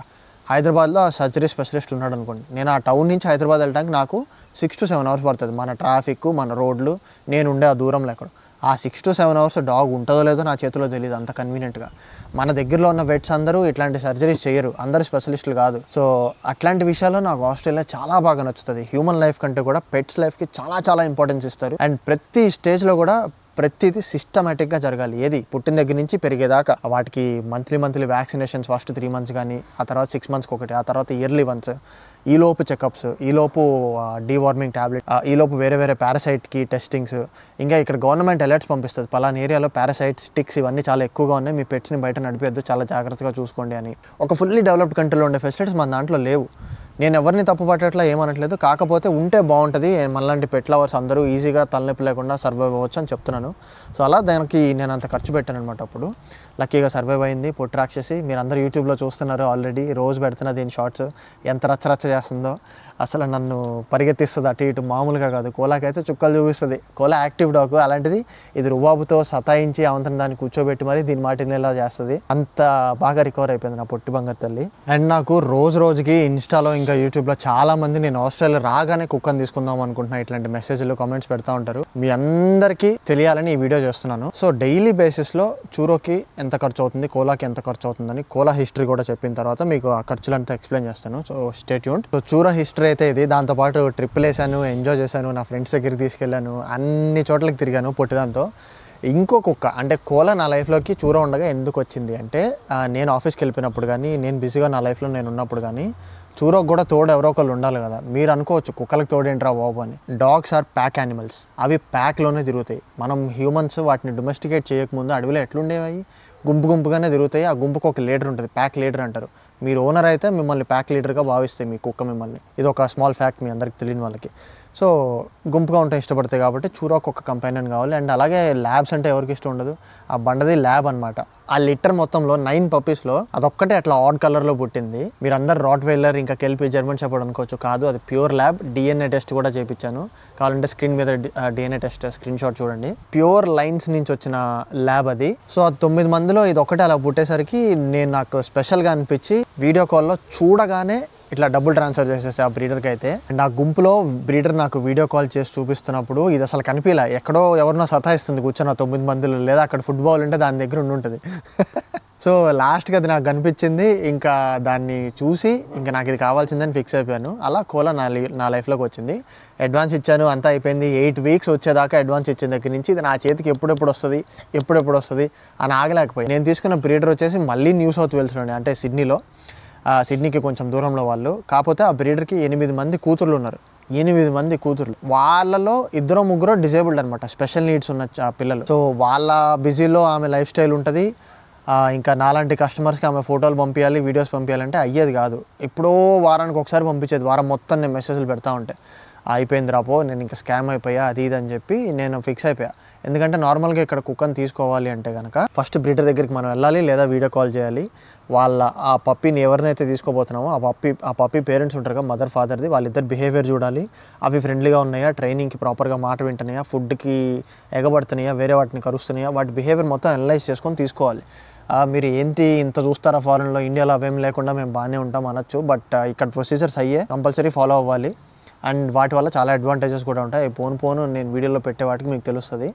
హైదరాబాద్లో సర్జరీ స్పెషలిస్ట్ ఉన్నాడు అనుకోండి. నేను ఆ టౌన్ నుంచి హైదరాబాద్ వెళ్ళడానికి నాకు 6 to 7 hours పడుతుంది. మన ట్రాఫిక్, మన రోడ్లు, నేను ఉండే ఆ దూరం లేక ఆ 6 to 7 hours డాగ్ ఉంటుందో లేదో నా చేతిలో తెలియదు అంత కన్వీనియంట్గా. మన దగ్గరలో ఉన్న వెట్స్ అందరూ ఇట్లాంటి సర్జరీస్ చేయరు, అందరూ స్పెషలిస్టులు కాదు. సో అట్లాంటి విషయాల్లో నాకు ఆస్ట్రేలియా చాలా బాగా నచ్చుతుంది. హ్యూమన్ లైఫ్ కంటే కూడా పెట్స్ లైఫ్కి చాలా ఇంపార్టెన్స్ ఇస్తారు. అండ్ ప్రతి స్టేజ్లో కూడా ప్రతిదీ సిస్టమేటిక్గా జరగాలి. ఏది పుట్టిన దగ్గర నుంచి పెరిగేదాకా వాటికి మంత్లీ వ్యాక్సినేషన్స్ ఫస్ట్ 3 months కానీ, ఆ తర్వాత 6 monthsకి ఒకటి, ఆ తర్వాత ఇయర్లీ వన్స్, ఈలోపు చెకప్స్, ఈలోపు డీవార్మింగ్ ట్యాబ్లెట్, ఈలోపు వేరే పారాసైట్కి టెస్టింగ్స్. ఇంకా ఇక్కడ గవర్నమెంట్ అలర్ట్స్ పంపిస్తుంది, పలానా ఏరియాలో పారాసైట్స్, టిక్స్ ఇవన్నీ చాలా ఎక్కువగా ఉన్నాయి, మీ పెట్స్ని బయట నడిపేయద్దు, చాలా జాగ్రత్తగా చూసుకోండి అని. ఒక ఫుల్లీ డెవలప్డ్ కంట్రీలో ఉండే ఫెసిలిటీస్ మన దాంట్లో లేవు. నేను ఎవరిని తప్పు పట్టట్లా ఏమనట్లేదు, కాకపోతే ఉంటే బాగుంటుంది, మనలాంటి పెట్ లవర్స్ అందరూ ఈజీగా తలనొప్పి లేకుండా సర్వైవ్ అవ్వచ్చు అని చెప్తున్నాను. సో అలా దానికి నేను అంత ఖర్చు పెట్టాను అనమాట. అప్పుడు లక్కీగా సర్వైవ్ అయింది. పొట్టి రాక్షసి మీరు అందరూ యూట్యూబ్లో చూస్తున్నారు, ఆల్రెడీ రోజు పెడుతున్నా దీని షార్ట్స్, ఎంత రచ్చ చేస్తుందో. అసలు నన్ను పరిగెత్తిస్తుంది అటు ఇటు, మామూలుగా కాదు. కోలాకైతే చుక్కలు చూపిస్తుంది. కోలా యాక్టివ్ డాగ్, అలాంటిది ఇది రుబాబుతో సతాయించి అవంతరం దాన్ని కూర్చోబెట్టి మరి దీని మాటిని ఎలా చేస్తుంది. అంత బాగా రికవర్ అయిపోయింది నా పొట్టి బంగారు తల్లి. అండ్ నాకు రోజుకి ఇన్స్టాలో ఇంకా యూట్యూబ్లో చాలామంది నేను ఆస్ట్రేలియా రాగానే కుక్కని తీసుకుందాం అనుకుంటున్నా ఇట్లాంటి మెసేజ్లు కామెంట్స్ పెడతా ఉంటారు. మీ అందరికీ తెలియాలని ఈ వీడియో చేస్తున్నాను. సో డైలీ బేసిస్లో చూరోకి ఎంత ఖర్చు అవుతుంది, కోలాకి ఎంత ఖర్చు అవుతుందని కోలా హిస్టరీ కూడా చెప్పిన తర్వాత మీకు ఆ ఖర్చులంతా ఎక్స్ప్లెయిన్ చేస్తాను. So stay tuned. So Churro history అయితే ఇది. దాంతోపాటు ట్రిప్పులు వేసాను, ఎంజాయ్ చేశాను, నా ఫ్రెండ్స్ దగ్గరికి తీసుకెళ్ళాను, అన్ని చోట్లకి తిరిగాను పొట్టిదాంతో. ఇంకో కుక్క అంటే కోలా నా లైఫ్లోకి చూరో ఉండగా ఎందుకు వచ్చింది అంటే, నేను ఆఫీస్కి వెళ్ళిపోయినప్పుడు కానీ, నేను బిజీగా నా లైఫ్లో నేను ఉన్నప్పుడు కానీ, చూరోకి కూడా తోడు ఎవరో ఒకళ్ళు ఉండాలి కదా. మీరు అనుకోవచ్చు కుక్కలకు తోడేంట్రా బాబు అని. Dogs are pack animals. అవి ప్యాక్లోనే తిరుగుతాయి. మనం హ్యూమన్స్ వాటిని డొమెస్టికేట్ చేయకముందు అడవిలో ఎట్లుండేవి, గుంపుగానే తిరుగుతాయి. ఆ గుంపుకు ఒక లీడర్ ఉంటుంది, ప్యాక్ లీడర్ అంటారు. మీరు ఓనర్ అయితే మిమ్మల్ని ప్యాక్ లీడర్గా భావిస్తాయి మీ కుక్క మిమ్మల్ని. ఇది ఒక స్మాల్ ఫ్యాక్ట్ మీ అందరికి తెలియని వాళ్ళకి. సో గుంపుగా ఉంటే ఇష్టపడతాయి కాబట్టి చూరోకి ఒక కంపెనీని కావాలి. అండ్ అలాగే ల్యాబ్స్ అంటే ఎవరికి ఇష్టం ఉండదు. ఆ బండది ల్యాబ్ అనమాట. ఆ లిటర్ మొత్తంలో 9 పప్పీస్లో అదొక్కటే అట్లా ఆడ్ కలర్లో పుట్టింది. మీరందరూ రాట్ వైలర్ ఇంకా కెల్పి జర్మన్ షెపర్డ్ అనుకోవచ్చు, కాదు, అది ప్యూర్ ల్యాబ్. DNA టెస్ట్ కూడా చేయించాను, కావాలంటే స్క్రీన్ మీద DNA టెస్ట్ స్క్రీన్ షాట్ చూడండి. ప్యూర్ లైన్స్ నుంచి వచ్చిన ల్యాబ్ అది. సో ఆ 9 మందిలో ఇది ఒకటే అలా పుట్టేసరికి నాకు స్పెషల్గా అనిపించి వీడియో కాల్లో చూడగానే ఇట్లా డబ్బులు ట్రాన్స్ఫర్ చేసేసి ఆ బ్రీడర్కి అయితే. అండ్ ఆ గుంపులో బ్రీడర్ నాకు వీడియో కాల్ చేసి చూపిస్తున్నప్పుడు ఇది అసలు కనిపించలే. ఎక్కడో ఎవరినో సతాయిస్తుంది కూర్చొని 9 మందిలో, లేదా అక్కడ ఫుట్బాల్ ఉంటే దాని దగ్గర ఉంటుంది. సో లాస్ట్కి అది నాకు కనిపించింది. ఇంకా దాన్ని చూసి ఇంకా నాకు ఇది కావాల్సిందని ఫిక్స్ అయిపోయాను. అలా కోలా నా లైఫ్లోకి వచ్చింది. అడ్వాన్స్ ఇచ్చాను, అంతా అయిపోయింది. 8 weeks వచ్చేదాకా అడ్వాన్స్ ఇచ్చిన దగ్గర నుంచి ఇది నా చేతికి ఎప్పుడెప్పుడు వస్తుంది అని ఆగలేకపోయి. నేను తీసుకున్న బ్రీడర్ వచ్చేసి మళ్ళీ న్యూ సౌత్ వేల్స్లోనే, అంటే సిడ్నీకి కొంచెం దూరంలో వాళ్ళు. కాకపోతే ఆ బ్రీడర్కి 8 మంది కూతుర్లు ఉన్నారు. 8 మంది కూతుర్లు. వాళ్ళలో 2-3 డిజేబుల్డ్ అనమాట, స్పెషల్ నీడ్స్ ఉన్న పిల్లలు. సో వాళ్ళ బిజీలో ఆమె లైఫ్ స్టైల్ ఉంటుంది. ఇంకా నాలాంటి కస్టమర్స్కి ఆమె ఫోటోలు పంపించాలి, వీడియోస్ పంపించాలంటే అయ్యేది కాదు. ఎప్పుడో వారానికి ఒకసారి పంపించేది. వారం మొత్తం నేను మెసేజ్లు పెడతా ఉంటే అయిపోయింది రాపో, నేను ఇంకా స్కామ్ అయిపోయా అది ఇది అని చెప్పి నేను ఫిక్స్ అయిపోయా. ఎందుకంటే నార్మల్గా ఇక్కడ కుక్కని తీసుకోవాలి అంటే కనుక ఫస్ట్ బ్రీడర్ దగ్గరికి మనం వెళ్ళాలి, లేదా వీడియో కాల్ చేయాలి. ఆ పప్పీని ఎవరినైతే తీసుకోబోతున్నామో ఆ పప్పీ పేరెంట్స్ ఉంటారు కదా, మదర్ ఫాదర్ది, వాళ్ళిద్దరు బిహేవియర్ చూడాలి. అవి ఫ్రెండ్లీగా ఉన్నాయా, ట్రైనింగ్కి ప్రాపర్గా మాట వింటున్నాయా, ఫుడ్కి ఎగబడుతున్నాయా, వేరే వాటిని కరుస్తున్నాయా, వాటి బిహేవియర్ మొత్తం అనలైజ్ చేసుకొని తీసుకోవాలి. మీరు ఏంటి ఇంత చూస్తారా ఫారెన్లో, ఇండియాలో అవేం లేకుండా మేము బాగానే ఉంటాం అనొచ్చు. బట్ ఇక్కడ ప్రొసీజర్స్ అయ్యే కంపల్సరీ ఫాలో అవ్వాలి. అండ్ వాటి వల్ల చాలా అడ్వాంటేజెస్ కూడా ఉంటాయి. పోను నేను వీడియోలో పెట్టే వాటికి మీకు తెలుస్తుంది.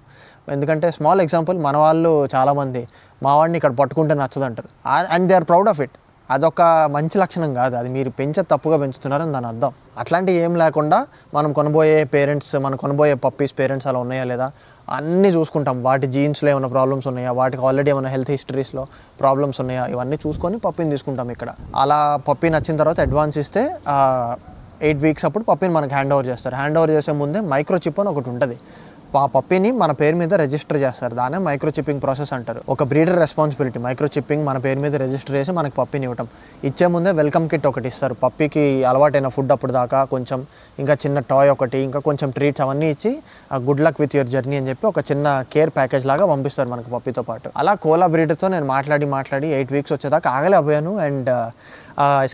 ఎందుకంటే స్మాల్ ఎగ్జాంపుల్, మన వాళ్ళు చాలామంది మా వాడిని ఇక్కడ పట్టుకుంటే నచ్చదంటారు. And they are proud of it. అదొక మంచి లక్షణం కాదు, అది మీరు తప్పుగా పెంచుతున్నారని దాని అర్థం. అట్లాంటివి ఏం లేకుండా మనం కొనబోయే పప్పీస్ పేరెంట్స్ అలా ఉన్నాయా లేదా అన్నీ చూసుకుంటాం. వాటి జీన్స్లో ఏమైనా ప్రాబ్లమ్స్ ఉన్నాయా, వాటికి ఆల్రెడీ ఏమైనా హెల్త్ హిస్టరీస్లో ప్రాబ్లమ్స్ ఉన్నాయా, ఇవన్నీ చూసుకొని పప్పీని తీసుకుంటాం ఇక్కడ. అలా పప్పీ నచ్చిన తర్వాత అడ్వాన్స్ ఇస్తే 8 weeks అప్పుడు పప్పీని మనకు హ్యాండ్ ఓవర్ చేస్తారు. హ్యాండ్ ఓవర్ చేసే ముందే మైక్రోచిప్ అని ఒకటి ఉంటుంది. ఆ పప్పీని మన పేరు మీద రిజిస్టర్ చేస్తారు. దాన్నే మైక్రోచిప్పింగ్ ప్రాసెస్ అంటారు. ఒక బ్రీడర్ రెస్పాన్సిబిలిటీ మైక్రోచిప్పింగ్, మన పేరు మీద రిజిస్టర్ చేసి మనకి పప్పీని ఇవ్వటం. ఇచ్చే ముందే వెల్కమ్ కిట్ ఒకటి ఇస్తారు. పప్పీకి అలవాటైన ఫుడ్ అప్పుడు దాకా కొంచెం, ఇంకా చిన్న టాయ్ ఒకటి, ఇంకా కొంచెం ట్రీట్స్ అవన్నీ ఇచ్చి good luck with your journey అని చెప్పి ఒక చిన్న కేర్ ప్యాకేజ్ లాగా పంపిస్తారు మనకు పప్పీతో పాటు. అలా కోలా బ్రీడర్తో నేను మాట్లాడి 8 weeks వచ్చేదాకా ఆగలేకపోయాను. అండ్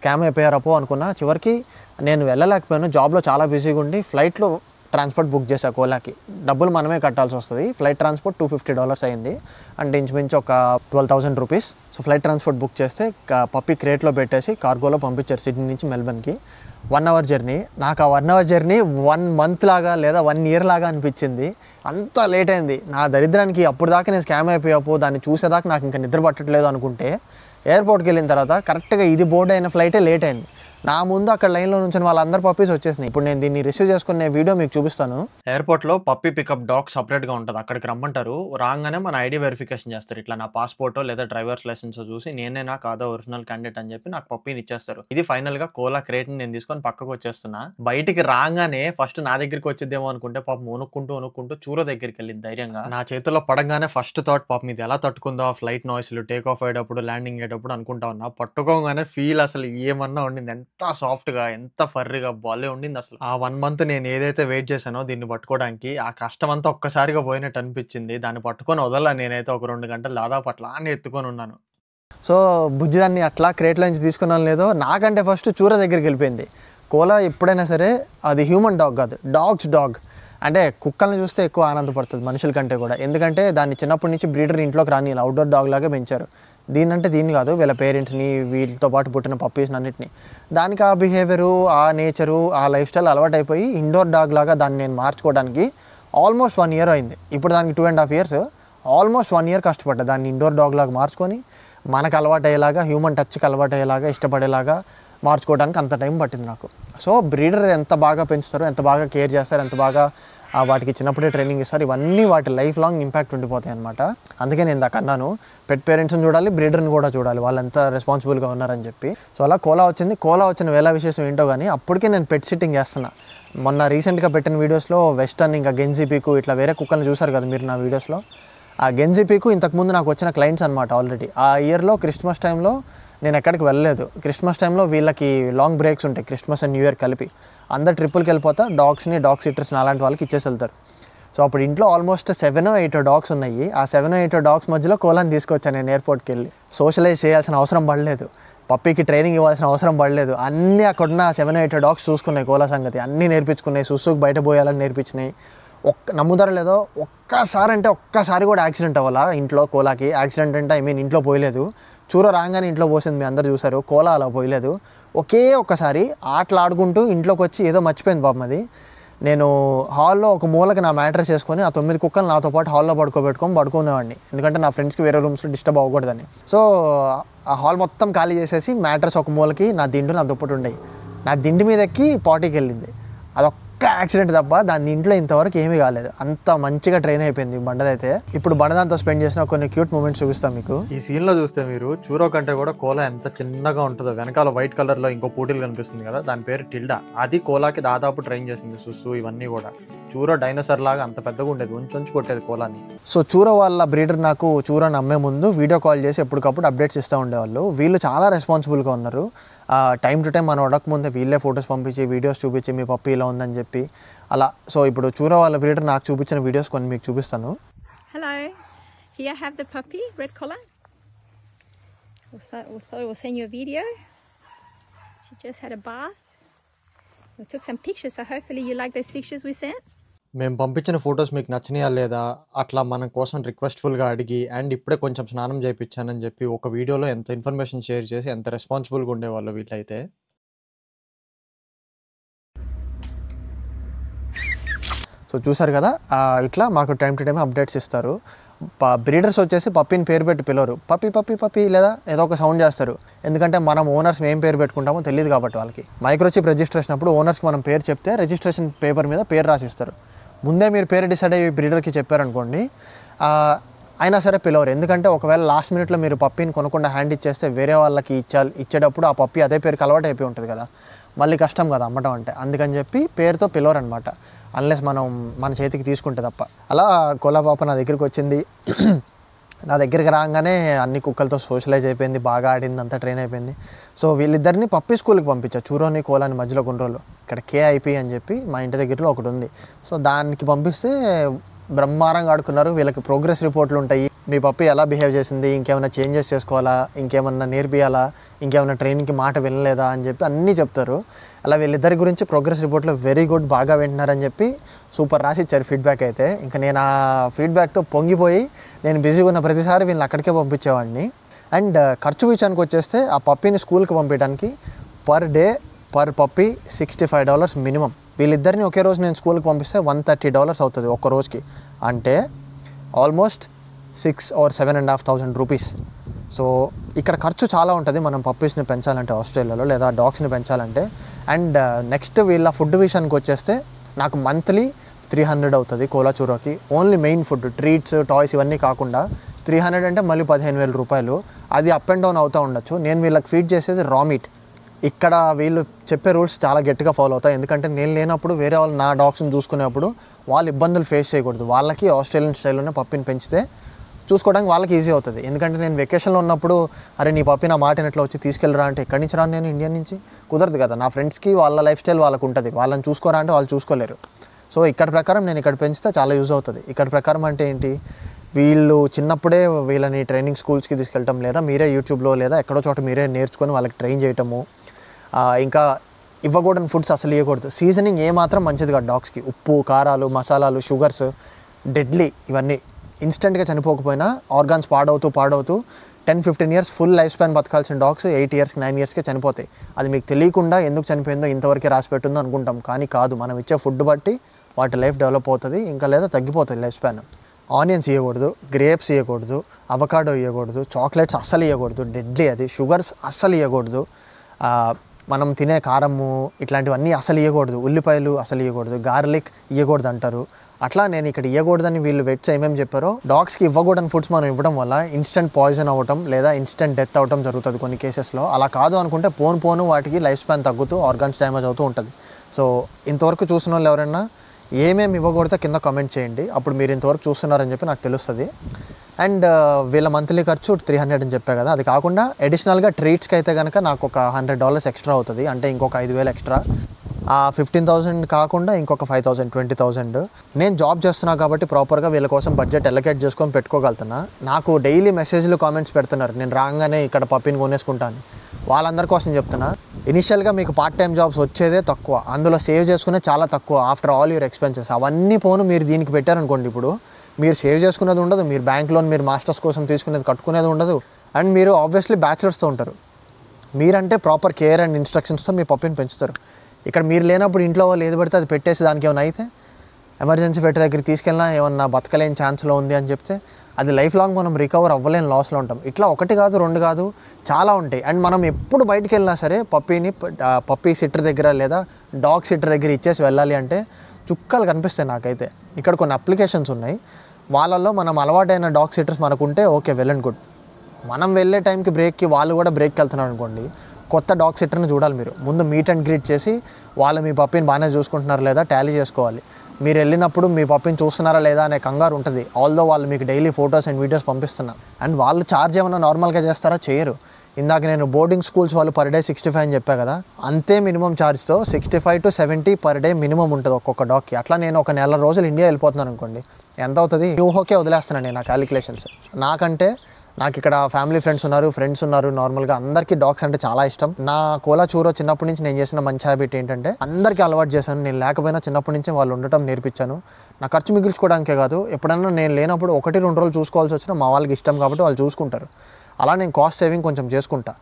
స్కామ్ అయిపోయారపో అనుకున్నా. చివరికి నేను వెళ్ళలేకపోయాను, జాబ్లో చాలా బిజీగా ఉండి ఫ్లైట్లో ట్రాన్స్పోర్ట్ బుక్ చేశా కోలాకి. డబ్బులు మనమే కట్టాల్సి వస్తుంది. ఫ్లైట్ ట్రాన్స్పోర్ట్ $250 అయింది, అంటే ఇంచుమించు ఒక 12,000 rupees. So flight transport book చేస్తే పప్పీ క్రేట్లో పెట్టేసి కార్గోలో పంపించారు సిడ్నీ నుంచి మెల్బర్న్కి. 1 hour జర్నీ. నాకు ఆ 1 hour జర్నీ 1 month లాగా లేదా 1 year లాగా అనిపించింది. అంత లేట్ అయింది. నా దరిద్రానికి అప్పుడు దాకా నేను స్కామ్ అయిపోయాపో, దాన్ని చూసేదాకా నాకు ఇంకా నిద్ర పట్టట్లేదు అనుకుంటే ఎయిర్పోర్ట్కి వెళ్ళిన తర్వాత కరెక్ట్గా ఇది బోర్డ్ అయిన ఫ్లైటే లేట్ అయింది. నా ముందు అక్కడ లైన్లో నుంచి వాళ్ళందరూ పప్పీస్ వచ్చేసినాయి. ఇప్పుడు నేను దీన్ని రిసీవ్ చేసుకునే వీడియో మీకు చూపిస్తాను. ఎయిర్పోర్ట్లో పప్పీ పికప్ డాగ్ సపరేట్గా ఉంటుంది. అక్కడికి రమ్మంటారు. రాగానే మన ఐడి వెరిఫికేషన్ చేస్తారు. ఇట్లా నా పాస్పోర్టో లేదా డ్రైవర్స్ లైసెన్స్ చూసి నేనేనా కాదో ఒరిజినల్ క్యాండిడేట్ అని చెప్పి నాకు పప్పీని ఇచ్చేస్తారు. ఇది ఫైనల్గా కోలా క్రేట్ని నేను తీసుకొని పక్కకు వచ్చేస్తున్నా. బయటికి రాగానే ఫస్ట్ నా దగ్గరికి వచ్చిద్దేమో అనుకుంటే పాపం వణుక్కుంటూ చూర దగ్గరికి వెళ్ళింది ధైర్యంగా. నా చేతిలో పడగానే ఫస్ట్ థాట్ పాపం ఇది ఎలా తట్టుకుందో ఆ ఫ్లైట్ నాయిస్లు, టేక్ ఆఫ్ అయ్యేటప్పుడు, ల్యాండింగ్ అయ్యేటప్పుడు అనుకుంటా ఉన్నా. పట్టుకోగానే ఫీల్ అసలు ఏమన్నా ఉండింది. ఎంత సాఫ్ట్గా, ఎంత ఫర్రీగా బాలే ఉండింది అసలు. ఆ 1 month నేను ఏదైతే వెయిట్ చేశానో దీన్ని పట్టుకోవడానికి, ఆ కష్టం అంతా ఒక్కసారిగా పోయినట్టు అనిపించింది. దాన్ని పట్టుకొని వదలా నేనైతే ఒక 2 గంటలు దాదాపు అట్లా అని ఎత్తుకొని ఉన్నాను. సో బుజ్జిదాన్ని అట్లా క్రేట్లో నుంచి తీసుకున్నాను లేదో, నాకంటే ఫస్ట్ చూర దగ్గరికి వెళ్ళిపోయింది. కోలా ఎప్పుడైనా సరే అది హ్యూమన్ డాగ్ కాదు, డాగ్. అంటే కుక్కల్ని చూస్తే ఎక్కువ ఆనందపడుతుంది మనుషుల కంటే కూడా. ఎందుకంటే దాన్ని చిన్నప్పటి నుంచి బ్రీడర్ ఇంట్లోకి రాని అవుట్డోర్ డాగ్ లాగా పెంచారు. దీన్ని కాదు, వీళ్ళ పేరెంట్స్ని, వీళ్ళతో పాటు పుట్టిన పప్పీస్ని అన్నిటిని. దానికి ఆ బిహేవియరు, ఆ నేచరు, ఆ లైఫ్ స్టైల్ అలవాటు అయిపోయి ఇండోర్ డాగ్ లాగా దాన్ని నేను మార్చుకోవడానికి ఆల్మోస్ట్ 1 year అయింది. ఇప్పుడు దానికి 2.5 years, ఆల్మోస్ట్ 1 year కష్టపడ్డా దాన్ని ఇండోర్ డాగ్ లాగా మార్చుకొని మనకు అలవాటు అయ్యేలాగా, హ్యూమన్ టచ్కి అలవాటు అయ్యేలాగా, ఇష్టపడేలాగా మార్చుకోవడానికి అంత టైం పట్టింది నాకు. సో బ్రీడర్ ఎంత బాగా పెంచుతారో, ఎంత బాగా కేర్ చేస్తారు, ఎంత బాగా వాటికి చిన్నప్పుడే ట్రైనింగ్ ఇస్తారు, ఇవన్నీ వాటి లైఫ్ లాంగ్ ఇంపాక్ట్ ఉండిపోతాయి అనమాట. అందుకే నేను ఇందాక అన్నాను, పెట్ పేరెంట్స్ని చూడాలి, బ్రీడర్ని కూడా చూడాలి, వాళ్ళు ఎంత రెస్పాన్సిబుల్గా ఉన్నారని చెప్పి. సో అలా కోలా వచ్చింది. కోలా వచ్చిన వేళ విశేషం ఏంటో కానీ అప్పటికే నేను పెట్ సిట్టింగ్ చేస్తున్నా. మొన్న రీసెంట్గా పెట్టిన వీడియోస్లో వెస్టర్న్, ఇంకా గెంజీ పీకు, ఇట్లా వేరే కుక్కల్ని చూసారు కదా మీరు నా వీడియోస్లో. ఆ గెంజీ పీకు ఇంతకుముందు నాకు వచ్చిన క్లయింట్స్ అనమాట ఆల్రెడీ. ఆ ఇయర్లో క్రిస్మస్ టైంలో నేను ఎక్కడికి వెళ్ళలేదు. క్రిస్మస్ టైంలో వీళ్ళకి లాంగ్ బ్రేక్స్ ఉంటాయి, క్రిస్మస్ అండ్ న్యూ ఇయర్ కలిపి. అందరు ట్రిప్పులకి వెళ్ళిపోతా డాగ్స్ని, డాగ్ సిట్టర్స్ని అలాంటి వాళ్ళకి ఇచ్చేసి వెళ్తారు. సో అప్పుడు ఇంట్లో ఆల్మోస్ట్ 7 or 8 డాగ్స్ ఉన్నాయి. ఆ 7 or 8 డాగ్స్ మధ్యలో కోలాని తీసుకొచ్చాను నేను ఎయిర్పోర్ట్కి వెళ్ళి. సోషలైజ్ చేయాల్సిన అవసరం పడలేదు, పప్పీకి ట్రైనింగ్ ఇవ్వాల్సిన అవసరం పడలేదు. అన్నీ అక్కడున్న 7 or 8 డాగ్స్ చూసుకున్నాయి కోలా సంగతి. అన్నీ నేర్పించుకున్నాయి, సుసుకు బయట పోయాలని నేర్పించినాయి. నమ్ముతారో లేదో, ఒక్కసారి కూడా యాక్సిడెంట్ అవ్వాలా ఇంట్లో కోలాకి. యాక్సిడెంట్ అంటే ఇంట్లో పోయలేదు. చూర రాగానే ఇంట్లో పోసింది, మీ అందరు చూసారు. కోలా అలా పోయలేదు. ఒక్కసారి ఆటలాడుకుంటూ ఇంట్లోకి వచ్చి ఏదో మర్చిపోయింది పాపం అది. నేను హాల్లో ఒక మూలకి నా మ్యాట్రెస్ చేసుకొని ఆ 9 కుక్కలు నాతో పాటు హాల్లో పడుకునేవాడిని. ఎందుకంటే నా ఫ్రెండ్స్కి వేరే రూమ్స్లో డిస్టర్బ్ అవ్వకూడదని. సో ఆ హాల్ మొత్తం ఖాళీ చేసేసి మ్యాట్రెస్ ఒక మూలకి, నా దిండు, నా దుప్పటి ఉండేవి. నా దిండి మీద ఎక్కి పార్టీకి వెళ్ళింది. అదొక్క యాక్సిడెంట్ తప్ప దాని ఇంట్లో ఇంతవరకు ఏమీ కాలేదు. అంత మంచిగా ట్రైన్ అయిపోయింది బండదైతే. ఇప్పుడు బండదాంతో స్పెండ్ చేసిన కొన్ని క్యూట్ మూమెంట్స్ చూపిస్తాను మీకు. ఈ సీన్లో చూస్తే మీరు చూరో కంటే కూడా కోలా ఎంత చిన్నగా ఉంటుందో. వెనకాల వైట్ కలర్లో ఇంకో పూటీలు కనిపిస్తుంది కదా, దాని పేరు టిల్డా. అది కోలాకి దాదాపు ట్రైన్ చేసింది. సుస్సు ఇవన్నీ కూడా. చూరో డైనోసార్ లాగా అంత పెద్దగా ఉండేది, ఉంచి కొట్టేది కోలాని. సో చూరో వాళ్ళ బ్రీడర్ నాకు చూరోని అమ్మే ముందు వీడియో కాల్ చేసి ఎప్పటికప్పుడు అప్డేట్స్ ఇస్తూ ఉండేవాళ్ళు. వీళ్ళు చాలా రెస్పాన్సిబుల్గా ఉన్నారు. టైం టు టైం మనం అడగకముందే వీళ్ళే ఫొటోస్ పంపించి, వీడియోస్ చూపించి, మీ పప్పి ఇలా ఉందని చెప్పి అలా. సో ఇప్పుడు చూరో వాళ్ళ బ్రీడర్ నాకు చూపించిన వీడియోస్ కొన్ని మీకు చూపిస్తాను. Hello, here I have the puppy, red collar. We'll send you a video. She just had a bath. We took some pictures, so hopefully you like those pictures we sent. మేము పంపించిన photos మీకు నచ్చినాయా లేదా అట్లా మన కోసం రిక్వెస్ట్ఫుల్గా అడిగి, and ఇప్పుడే కొంచెం స్నానం చేయించానని చెప్పి ఒక వీడియోలో ఎంత ఇన్ఫర్మేషన్ షేర్ చేసి ఎంత రెస్పాన్సిబుల్గా ఉండేవాళ్ళు వీళ్ళైతే. సో చూసారు కదా, ఇట్లా మాకు టైం టు టైం అప్డేట్స్ ఇస్తారు. బ్రీడర్స్ వచ్చేసి పప్పీని పేరు పెట్టి పిలవరు. పప్పీ లేదా ఏదో ఒక సౌండ్ చేస్తారు. ఎందుకంటే మనం ఓనర్స్ ఏం పేరు పెట్టుకుంటామో తెలియదు కాబట్టి వాళ్ళకి. మైక్రోచిప్ రిజిస్ట్రేషన్ అప్పుడు ఓనర్స్కి మనం పేరు చెప్తే రిజిస్ట్రేషన్ పేపర్ మీద పేరు రాసిస్తారు. ముందే మీరు పేరు డిసైడ్ అయ్యి బ్రీడర్కి చెప్పారనుకోండి, అయినా సరే పిలవరు. ఎందుకంటే ఒకవేళ లాస్ట్ మినిట్లో మీరు పప్పీని కొనకుండా హ్యాండ్ ఇచ్చేస్తే వేరే వాళ్ళకి ఇచ్చేటప్పుడు ఆ పప్పీ అదే పేరుకి అలవాటు అయిపోయి ఉంటుంది కదా, మళ్ళీ కష్టం కదా అమ్మటం అంటే. అందుకని చెప్పి పేరుతో పిలవరు అనమాట, అన్లెస్ మనం మన చేతికి తీసుకుంటే తప్ప. అలా కోలా పాప నా దగ్గరికి వచ్చింది. నా దగ్గరికి రాగానే అన్ని కుక్కలతో సోషలైజ్ అయిపోయింది, బాగా ఆడింది, అంతా ట్రైన్ అయిపోయింది. సో వీళ్ళిద్దరిని పప్పీ స్కూల్కి పంపించా, చూరోని కోలాని మధ్యలో కొన్ని రోజులు. ఇక్కడ కేఐపి అని చెప్పి మా ఇంటి దగ్గరలో ఒకటి ఉంది. సో దానికి పంపిస్తే బ్రహ్మాండంగా ఆడుకున్నారు. వీళ్ళకి ప్రోగ్రెస్ రిపోర్ట్లు ఉంటాయి, మీ పప్పి ఎలా బిహేవ్ చేసింది, ఇంకేమైనా చేంజెస్ చేసుకోవాలా, ఇంకేమన్నా నేర్పియాలా, ఇంకేమైనా ట్రైనింగ్కి మాట వినలేదా అని చెప్పి అన్నీ చెప్తారు. అలా వీళ్ళిద్దరి గురించి ప్రోగ్రెస్ రిపోర్ట్లో వెరీ గుడ్, బాగా వింటున్నారని చెప్పి సూపర్ రాసి ఇచ్చారు ఫీడ్బ్యాక్ అయితే. ఇంకా నేను ఆ ఫీడ్బ్యాక్తో పొంగిపోయి నేను బిజీగా ఉన్న ప్రతిసారి వీళ్ళని అక్కడికే పంపించేవాడిని. అండ్ ఖర్చు విషయానికి వచ్చేస్తే ఆ పప్పీని స్కూల్కి పంపించడానికి per day per puppy $65 minimum. వీళ్ళిద్దరిని ఒకే రోజు నేను స్కూల్కి పంపిస్తే $130 అవుతుంది ఒక్క రోజుకి. అంటే ఆల్మోస్ట్ 6,000 or 7,500 రూపీస్. సో ఇక్కడ ఖర్చు చాలా ఉంటుంది మనం పప్పీస్ని పెంచాలంటే ఆస్ట్రేలియాలో లేదా డాగ్స్ని పెంచాలంటే. అండ్ నెక్స్ట్ వీళ్ళ ఫుడ్ విషయానికి వచ్చేస్తే నాకు మంత్లీ 300 అవుతుంది కోలాచూరోకి. Only main food, treats, toys ఇవన్నీ కాకుండా 300 అంటే మళ్ళీ 15,000 రూపాయలు. అది అప్ అండ్ డౌన్ అవుతూ ఉండొచ్చు. నేను వీళ్ళకి ఫీడ్ చేసేది రా మీట్. ఇక్కడ వీళ్ళు చెప్పే రూల్స్ చాలా గట్టిగా ఫాలో అవుతాయి. ఎందుకంటే నేను లేనప్పుడు వేరే వాళ్ళు నా డాగ్స్ని చూసుకునేప్పుడు వాళ్ళు ఇబ్బందులు ఫేస్ చేయకూడదు. వాళ్ళకి ఆస్ట్రేలియన్ స్టైల్లోనే పప్పిని పెంచితే చూసుకోవడానికి వాళ్ళకి ఈజీ అవుతుంది. ఎందుకంటే నేను వెకేషన్లో ఉన్నప్పుడు అరే నీ పప్పి నా మాట ఎట్లా వచ్చి తీసుకెళ్ళరా అంటే ఎక్కడి నుంచి రాను నేను ఇండియా నుంచి, కుదరదు కదా. నా ఫ్రెండ్స్కి వాళ్ళ లైఫ్ స్టైల్ వాళ్ళకు ఉంటుంది, వాళ్ళని చూసుకోరా అంటే వాళ్ళు చూసుకోలేరు. సో ఇక్కడ ప్రకారం నేను ఇక్కడ పెంచితే చాలా యూజ్ అవుతుంది. ఇక్కడ ప్రకారం అంటే ఏంటి, వీళ్ళు చిన్నప్పుడే వీళ్ళని ట్రైనింగ్ స్కూల్స్కి తీసుకెళ్ళటం లేదా మీరే యూట్యూబ్లో లేదా ఎక్కడో చోట మీరే నేర్చుకొని వాళ్ళకి ట్రైన్ చేయటము. ఇంకా ఇవ్వకూడని ఫుడ్స్ అసలు ఇవ్వకూడదు. సీజనింగ్ ఏమాత్రం మంచిది కాదు డాగ్స్కి. ఉప్పు, కారాలు, మసాలాలు, షుగర్స్ డెడ్లీ. ఇవన్నీ ఇన్స్టెంట్గా చనిపోకపోయినా ఆర్గాన్స్ పాడవుతూ 10-15 ఇయర్స్ ఫుల్ లైఫ్ స్పాన్ బతకాల్సిన డాగ్స్ 8 ఇయర్స్కి 9 ఇయర్స్కే చనిపోతాయి. అది మీకు తెలియకుండా ఎందుకు చనిపోయిందో ఇంతవరకు రాసి పెట్టుందో అనుకుంటాం, కానీ కాదు. మనం ఇచ్చే ఫుడ్ బట్టి వాటి లైఫ్ డెవలప్ అవుతుంది, ఇంకా లేదా తగ్గిపోతుంది లైఫ్ స్పాన్. ఆనియన్స్ ఇవ్వకూడదు, గ్రేప్స్ ఇవ్వకూడదు, అవకాడో ఇవ్వకూడదు, చాక్లెట్స్ అస్సలు ఇవ్వకూడదు, డెడ్లీ అది. షుగర్స్ అస్సలు ఇవ్వకూడదు, మనం తినే కారము ఇట్లాంటివన్నీ అసలు ఇవ్వకూడదు, ఉల్లిపాయలు అసలు ఇవ్వకూడదు, గార్లిక్ ఇవ్వకూడదు అంటారు. అట్లా నేను ఇక్కడ ఇవ్వకూడదని వీళ్ళు వెట్స్ ఏమేమి చెప్పారో డాగ్స్కి ఇవ్వకూడని ఫుడ్స్ మనం ఇవ్వడం వల్ల ఇన్స్టెంట్ పాయిజన్ అవ్వటం లేదా ఇన్స్టెంట్ డెత్ అవ్వటం జరుగుతుంది కొన్ని కేసెస్లో. అలా కాదు అనుకుంటే పోను వాటికి లైఫ్ స్పాన్ తగ్గుతూ ఆర్గాన్స్ డ్యామేజ్ అవుతూ ఉంటుంది. సో ఇంతవరకు చూసిన వాళ్ళు ఎవరైనా ఏమేమి ఇవ్వకూడదో కింద కామెంట్ చేయండి, అప్పుడు మీరు ఇంతవరకు చూస్తున్నారని చెప్పి నాకు తెలుస్తుంది. అండ్ వీళ్ళ మంత్లీ ఖర్చు 300 అని చెప్పా కదా, అది కాకుండా అడిషనల్గా ట్రీట్స్కి అయితే కనుక నాకు ఒక $100 ఎక్స్ట్రా అవుతుంది, అంటే ఇంకొక 5,000 ఎక్స్ట్రా. 15,000 కాకుండా ఇంకొక 5,000, 20,000. నేను జాబ్ చేస్తున్నా కాబట్టి ప్రాపర్గా వీళ్ళ కోసం బడ్జెట్ ఎలకేట్ చేసుకొని పెట్టుకోగలుగుతున్నా. నాకు డైలీ మెసేజ్లు, కామెంట్స్ పెడుతున్నారు నేను రాగానే ఇక్కడ పప్పిని కొనేసుకుంటాను. వాళ్ళందరి కోసం చెప్తున్నా, ఇనిషియల్గా మీకు పార్ట్ టైం జాబ్స్ వచ్చేదే తక్కువ, అందులో సేవ్ చేసుకునే చాలా తక్కువ. ఆఫ్టర్ ఆల్ యువర్ ఎక్స్పెన్సెస్ అవన్నీ పోను మీరు దీనికి పెట్టారనుకోండి, ఇప్పుడు మీరు సేవ్ చేసుకునేది ఉండదు, మీరు బ్యాంక్ లోన్ మీరు మాస్టర్స్ కోసం తీసుకునేది కట్టుకునేది ఉండదు. అండ్ మీరు ఆబ్వియస్లీ బ్యాచిలర్స్తో ఉంటారు. మీరంటే ప్రాపర్ కేర్ అండ్ ఇన్స్ట్రక్షన్స్తో మీ పప్పిని పెంచుతారు. ఇక్కడ మీరు లేనప్పుడు ఇంట్లో వాళ్ళు ఏది పడితే అది పెట్టేసి దానికి ఏమైనా అయితే ఎమర్జెన్సీ పెట్టి దగ్గరికి తీసుకెళ్ళినా ఏమన్నా బతకలేని ఛాన్స్లో ఉంది అని చెప్తే అది లైఫ్ లాంగ్ మనం రికవర్ అవ్వలేని లాస్లో ఉంటాం. ఇట్లా 1 కాదు 2 కాదు చాలా ఉంటాయి. అండ్ మనం ఎప్పుడు బయటికి వెళ్ళినా సరే పప్పీ సిట్టర్ దగ్గర లేదా డాగ్ సిట్టర్ దగ్గర ఇచ్చేసి వెళ్ళాలి అంటే చుక్కలు కనిపిస్తాయి నాకైతే. ఇక్కడ కొన్ని అప్లికేషన్స్ ఉన్నాయి, వాళ్ళల్లో మనం అలవాటైన డాగ్ సిట్టర్స్ మనకుంటే ఓకే, వెల్ అండ్ గుడ్. మనం వెళ్ళే టైంకి బ్రేక్కి వాళ్ళు కూడా బ్రేక్కి వెళ్తున్నారు అనుకోండి, కొత్త డాగ్ సిట్టర్ని చూడాలి మీరు. ముందు మీట్ అండ్ గ్రీట్ చేసి వాళ్ళు మీ పప్పిని బాగానే చూసుకుంటున్నారా లేదా టాలీ చేసుకోవాలి. మీరు వెళ్ళినప్పుడు మీ పప్పిని చూస్తున్నారా లేదా అనే కంగారు ఉంటుంది. ఆల్దో వాళ్ళు మీకు డైలీ ఫొటోస్ అండ్ వీడియోస్ పంపిస్తున్నారు. అండ్ వాళ్ళు ఛార్జ్ ఏమైనా నార్మల్గా చేస్తారా? చేయరు. ఇందాక నేను బోర్డింగ్ స్కూల్స్ వాళ్ళు పర్ డే 65 అని చెప్పా కదా, అంతే మినిమం ఛార్జ్తో 65 to 70 పర్ డే మినిమం ఉంటుంది ఒక్కొక్క డాగ్కి. అట్లా నేను ఒక నెల రోజులు ఇండియా వెళ్ళిపోతున్నాను అనుకోండి, ఎంత అవుతుంది? యూహోకే వదిలేస్తున్నాను నేను ఆ క్యాలిక్యులేషన్స్. నాకు ఇక్కడ ఫ్యామిలీ ఫ్రెండ్స్ ఉన్నారు, నార్మల్గా అందరికీ డాగ్స్ అంటే చాలా ఇష్టం. నా కోలాచూరో చిన్నప్పటి నుంచి నేను చేసిన మంచి హ్యాబిట్ ఏంటంటే అందరికీ అలవాటు చేశాను. నేను లేకపోయినా చిన్నప్పటి నుంచి వాళ్ళు ఉండటం నేర్పించాను. నా ఖర్చు మిగిల్చుకోవడానికే కాదు, ఎప్పుడన్నా నేను లేనప్పుడు 1-2 రోజులు చూసుకోవాల్సి వచ్చినా మా వాళ్ళకి ఇష్టం కాబట్టి వాళ్ళు చూసుకుంటారు. అలా నేను కాస్ట్ సేవింగ్ కొంచెం చేసుకుంటా.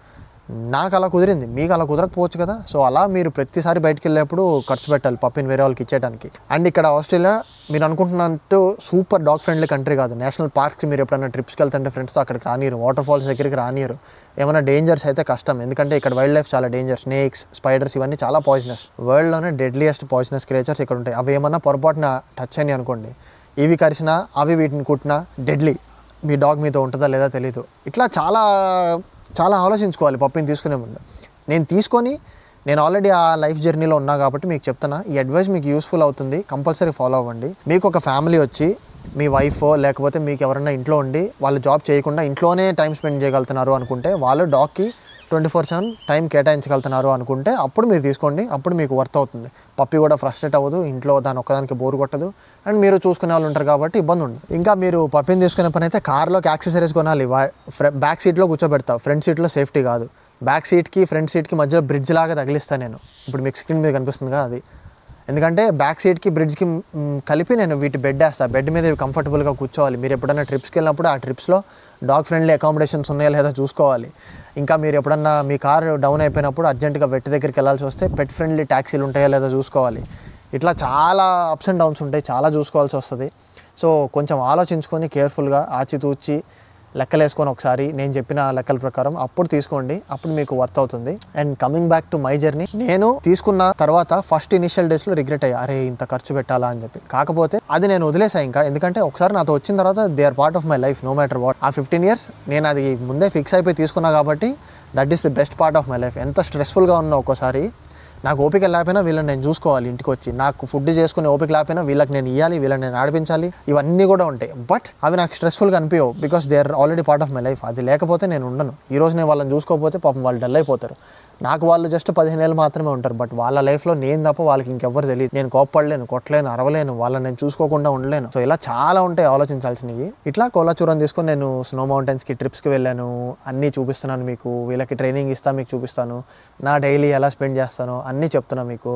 నాకు అలా కుదిరింది, మీకు అలా కుదరకపోవచ్చు కదా. సో అలా మీరు ప్రతిసారి బయటికి వెళ్ళేప్పుడు ఖర్చు పెట్టాలి పప్పిని వేరే వాళ్ళకి ఇచ్చేయడానికి. అండ్ ఇక్కడ ఆస్ట్రేలియా మీరు అనుకుంటున్నట్టు సూపర్ డాగ్ ఫ్రెండ్లీ కంట్రీ కాదు. నేషనల్ పార్క్స్ మీరు ఎప్పుడైనా ట్రిప్స్కి వెళ్తుంటే ఫ్రెండ్స్ అక్కడికి రానియరు, వాటర్ ఫాల్స్ దగ్గరికి రానియరు. ఏమైనా డేంజర్స్ అయితే కష్టం, ఎందుకంటే ఇక్కడ వైల్డ్ లైఫ్ చాలా డేంజర్. స్నేక్స్, స్పైడర్స్ ఇవన్నీ చాలా పాయిజనస్. వరల్డ్లోనే డెడ్లియెస్ట్ పాయిజనస్ క్రియేచర్స్ ఇక్కడ ఉంటాయి. అవి ఏమన్నా పొరపాటున టచ్ అని అనుకోండి, ఇవి కరిచినా అవి వీటిని కుట్టినా డెడ్లీ. మీ డాగ్ మీతో ఉంటుందా లేదా తెలీదు. ఇట్లా చాలా ఆలోచించుకోవాలి పప్పిని తీసుకునే ముందు. నేను ఆల్రెడీ ఆ లైఫ్ జర్నీలో ఉన్నా కాబట్టి మీకు చెప్తున్నా, ఈ అడ్వైస్ మీకు యూస్ఫుల్ అవుతుంది, కంపల్సరీ ఫాలో అవ్వండి. మీకు ఒక ఫ్యామిలీ వచ్చి మీ వైఫ్ లేకపోతే మీకు ఎవరైనా ఇంట్లో ఉండి వాళ్ళు జాబ్ చేయకుండా ఇంట్లోనే టైం స్పెండ్ చేయగలుగుతున్నారు అనుకుంటే, వాళ్ళు డాగ్కి 24/7 టైం కేటాయించగలుగుతున్నారు అనుకుంటే అప్పుడు మీరు తీసుకోండి. అప్పుడు మీకు వర్త్ అవుతుంది. పప్పి కూడా ఫ్రస్ట్రేట్ అవ్వదు, ఇంట్లో దాని ఒక్కదానికి బోర్ కొట్టదు, అండ్ మీరు చూసుకునే వాళ్ళు ఉంటారు కాబట్టి ఇబ్బంది ఉండదు. ఇంకా మీరు పప్పిని తీసుకునే పని అయితే కార్లోకి యాక్సెసరీస్ కొనాలి. బ్యాక్ సీట్లో కూర్చోబెడతా, ఫ్రంట్ సీట్లో సేఫ్టీ కాదు. బ్యాక్ సీట్కి ఫ్రంట్ సీట్కి మధ్యలో బ్రిడ్జ్ లాగా తగిలిస్తాను నేను. ఇప్పుడు మీకు స్క్రీన్ మీద కనిపిస్తుంది కదా అది. ఎందుకంటే బ్యాక్ సీట్కి బ్రిడ్జ్కి కలిపి నేను వీటి బెడ్ వేస్తాను. బెడ్ మీద ఇవి కంఫర్టబుల్గా కూర్చోవాలి. మీరు ఎప్పుడైనా ట్రిప్స్కి వెళ్ళినప్పుడు ఆ ట్రిప్స్లో డాగ్ ఫ్రెండ్లీ అకామిడేషన్స్ ఉన్నాయా లేదా చూసుకోవాలి. ఇంకా మీరు ఎప్పుడన్నా మీ కారు డౌన్ అయిపోయినప్పుడు అర్జెంటుగా వెట్ దగ్గరికి వెళ్ళాల్సి వస్తే పెట్ ఫ్రెండ్లీ ట్యాక్సీలు ఉంటాయా లేదా చూసుకోవాలి. ఇట్లా చాలా అప్స్ అండ్ డౌన్స్ ఉంటాయి, చాలా చూసుకోవాల్సి వస్తుంది. సో కొంచెం ఆలోచించుకొని కేర్ఫుల్గా ఆచితూచి లెక్కలు వేసుకొని ఒకసారి నేను చెప్పిన లెక్కల ప్రకారం అప్పుడు తీసుకోండి, అప్పుడు మీకు వర్త్ అవుతుంది. And coming back to my journey, నేను తీసుకున్న తర్వాత ఫస్ట్ ఇనిషియల్ డేస్లో రిగ్రెట్ అయ్యా, అరే ఇంత ఖర్చు పెట్టాలా అని చెప్పి. కాకపోతే అది నేను వదిలేసా ఇంకా, ఎందుకంటే ఒకసారి నాతో వచ్చిన తర్వాత they are part of my life no matter what. ఆ 15 years నేను అది ముందే ఫిక్స్ అయిపోయి తీసుకున్నా కాబట్టి that is the best part of my life. ఎంత స్ట్రెస్ఫుల్గా ఉన్నా ఒక్కోసారి నాకు ఓపిక లేకపోయినా వీళ్ళని నేను చూసుకోవాలి, ఇంటికి వచ్చి నాకు ఫుడ్ చేసుకునే ఓపిక లేకపోయినా వీళ్ళకి నేను ఇవ్వాలి, వీళ్ళని నేను ఆడిపించాలి, ఇవన్నీ కూడా ఉంటాయి. బట్ అవి నాకు స్ట్రెస్ఫుల్గా అనిపించవు, because they are already part of my life. అది లేకపోతే నేను ఉండను. ఈరోజు నేను వాళ్ళని చూసుకోకపోతే పాపం వాళ్ళు డల్ అయిపోతారు. నాకు వాళ్ళు జస్ట్ 15 ఏళ్ళు మాత్రమే ఉంటారు, బట్ వాళ్ళ లైఫ్లో నేను తప్ప వాళ్ళకి ఇంకెవ్వరు తెలియదు. నేను కోప్పడలేను, కొట్టలేను, అరవలేను, వాళ్ళని నేను చూసుకోకుండా ఉండలేను. సో ఇలా చాలా ఉంటాయి ఆలోచించాల్సినవి. ఇట్లా కోలాచూరం తీసుకొని నేను స్నో మౌంటైన్స్కి ట్రిప్స్కి వెళ్ళాను, అన్నీ చూపిస్తున్నాను మీకు. వీళ్ళకి ట్రైనింగ్ ఇస్తా, మీకు చూపిస్తాను, నా డైలీ ఎలా స్పెండ్ చేస్తానో అన్నీ చెప్తున్నా మీకు.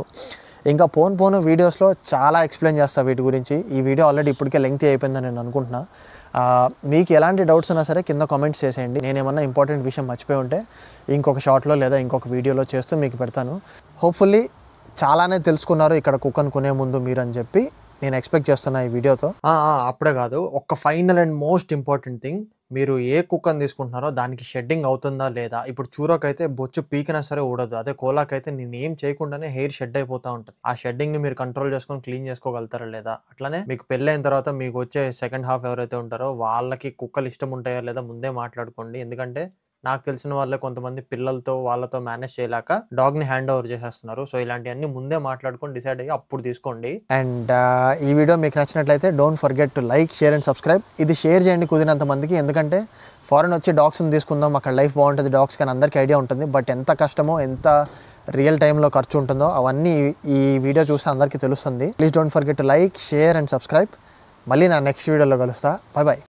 ఇంకా పోను వీడియోస్లో చాలా ఎక్స్ప్లెయిన్ చేస్తాను వీటి గురించి. ఈ వీడియో ఆల్రెడీ ఇప్పటికే లెంగ్తీ అయిపోయిందని నేను అనుకుంటున్నా. మీకు ఎలాంటి డౌట్స్ ఉన్నా సరే కింద కామెంట్స్ చేసేయండి. నేను ఏమన్నా ఇంపార్టెంట్ విషయం మర్చిపోయి ఉంటే ఇంకొక షార్ట్లో లేదా ఇంకొక వీడియోలో చేస్తూ మీకు పెడతాను. హోప్ఫుల్లీ చాలానే తెలుసుకున్నారు ఇక్కడ కుక్కను కొనే ముందు మీరు అని చెప్పి నేను ఎక్స్పెక్ట్ చేస్తున్నా ఈ వీడియోతో. అప్పుడే కాదు, ఒక final and most important thing, మీరు ఏ కుక్కను తీసుకుంటున్నారో దానికి షెడ్డింగ్ అవుతుందా లేదా. ఇప్పుడు చూరకైతే బొచ్చు పీకినా సరే ఊడదు, అదే కోలాకైతే నేను ఏం చేయకుండానే హెయిర్ షెడ్ అయిపోతూ ఉంటుంది. ఆ షెడ్డింగ్ని మీరు కంట్రోల్ చేసుకొని క్లీన్ చేసుకోగలుగుతారా లేదా. అట్లానే మీకు పెళ్ళైన తర్వాత మీకు వచ్చే సెకండ్ హాఫ్ ఎవరైతే ఉంటారో వాళ్ళకి కుక్కలు ఇష్టం ఉంటాయా లేదా ముందే మాట్లాడుకోండి. ఎందుకంటే నాకు తెలిసిన వాళ్ళే కొంతమంది పిల్లలతో వాళ్ళతో మేనేజ్ చేయలేక డాగ్ని హ్యాండ్ ఓవర్ చేసేస్తున్నారు. సో ఇలాంటివన్నీ ముందే మాట్లాడుకొని డిసైడ్ అయ్యి అప్పుడు తీసుకోండి. అండ్ ఈ వీడియో మీకు నచ్చినట్లయితే don't forget to like, share and subscribe. ఇది షేర్ చేయండి కుదిరినంత మందికి, ఎందుకంటే ఫారెన్ వచ్చి డాగ్స్ని తీసుకుందాం, అక్కడ లైఫ్ బాగుంటుంది డాగ్స్ కానీ అందరికీ ఐడియా ఉంటుంది. బట్ ఎంత కష్టమో, ఎంత రియల్ టైంలో ఖర్చు ఉంటుందో అవన్నీ ఈ వీడియో చూస్తే అందరికీ తెలుస్తుంది. Please don't forget to like, share and subscribe. మళ్ళీ నా నెక్స్ట్ వీడియోలో కలుస్తా. Bye bye.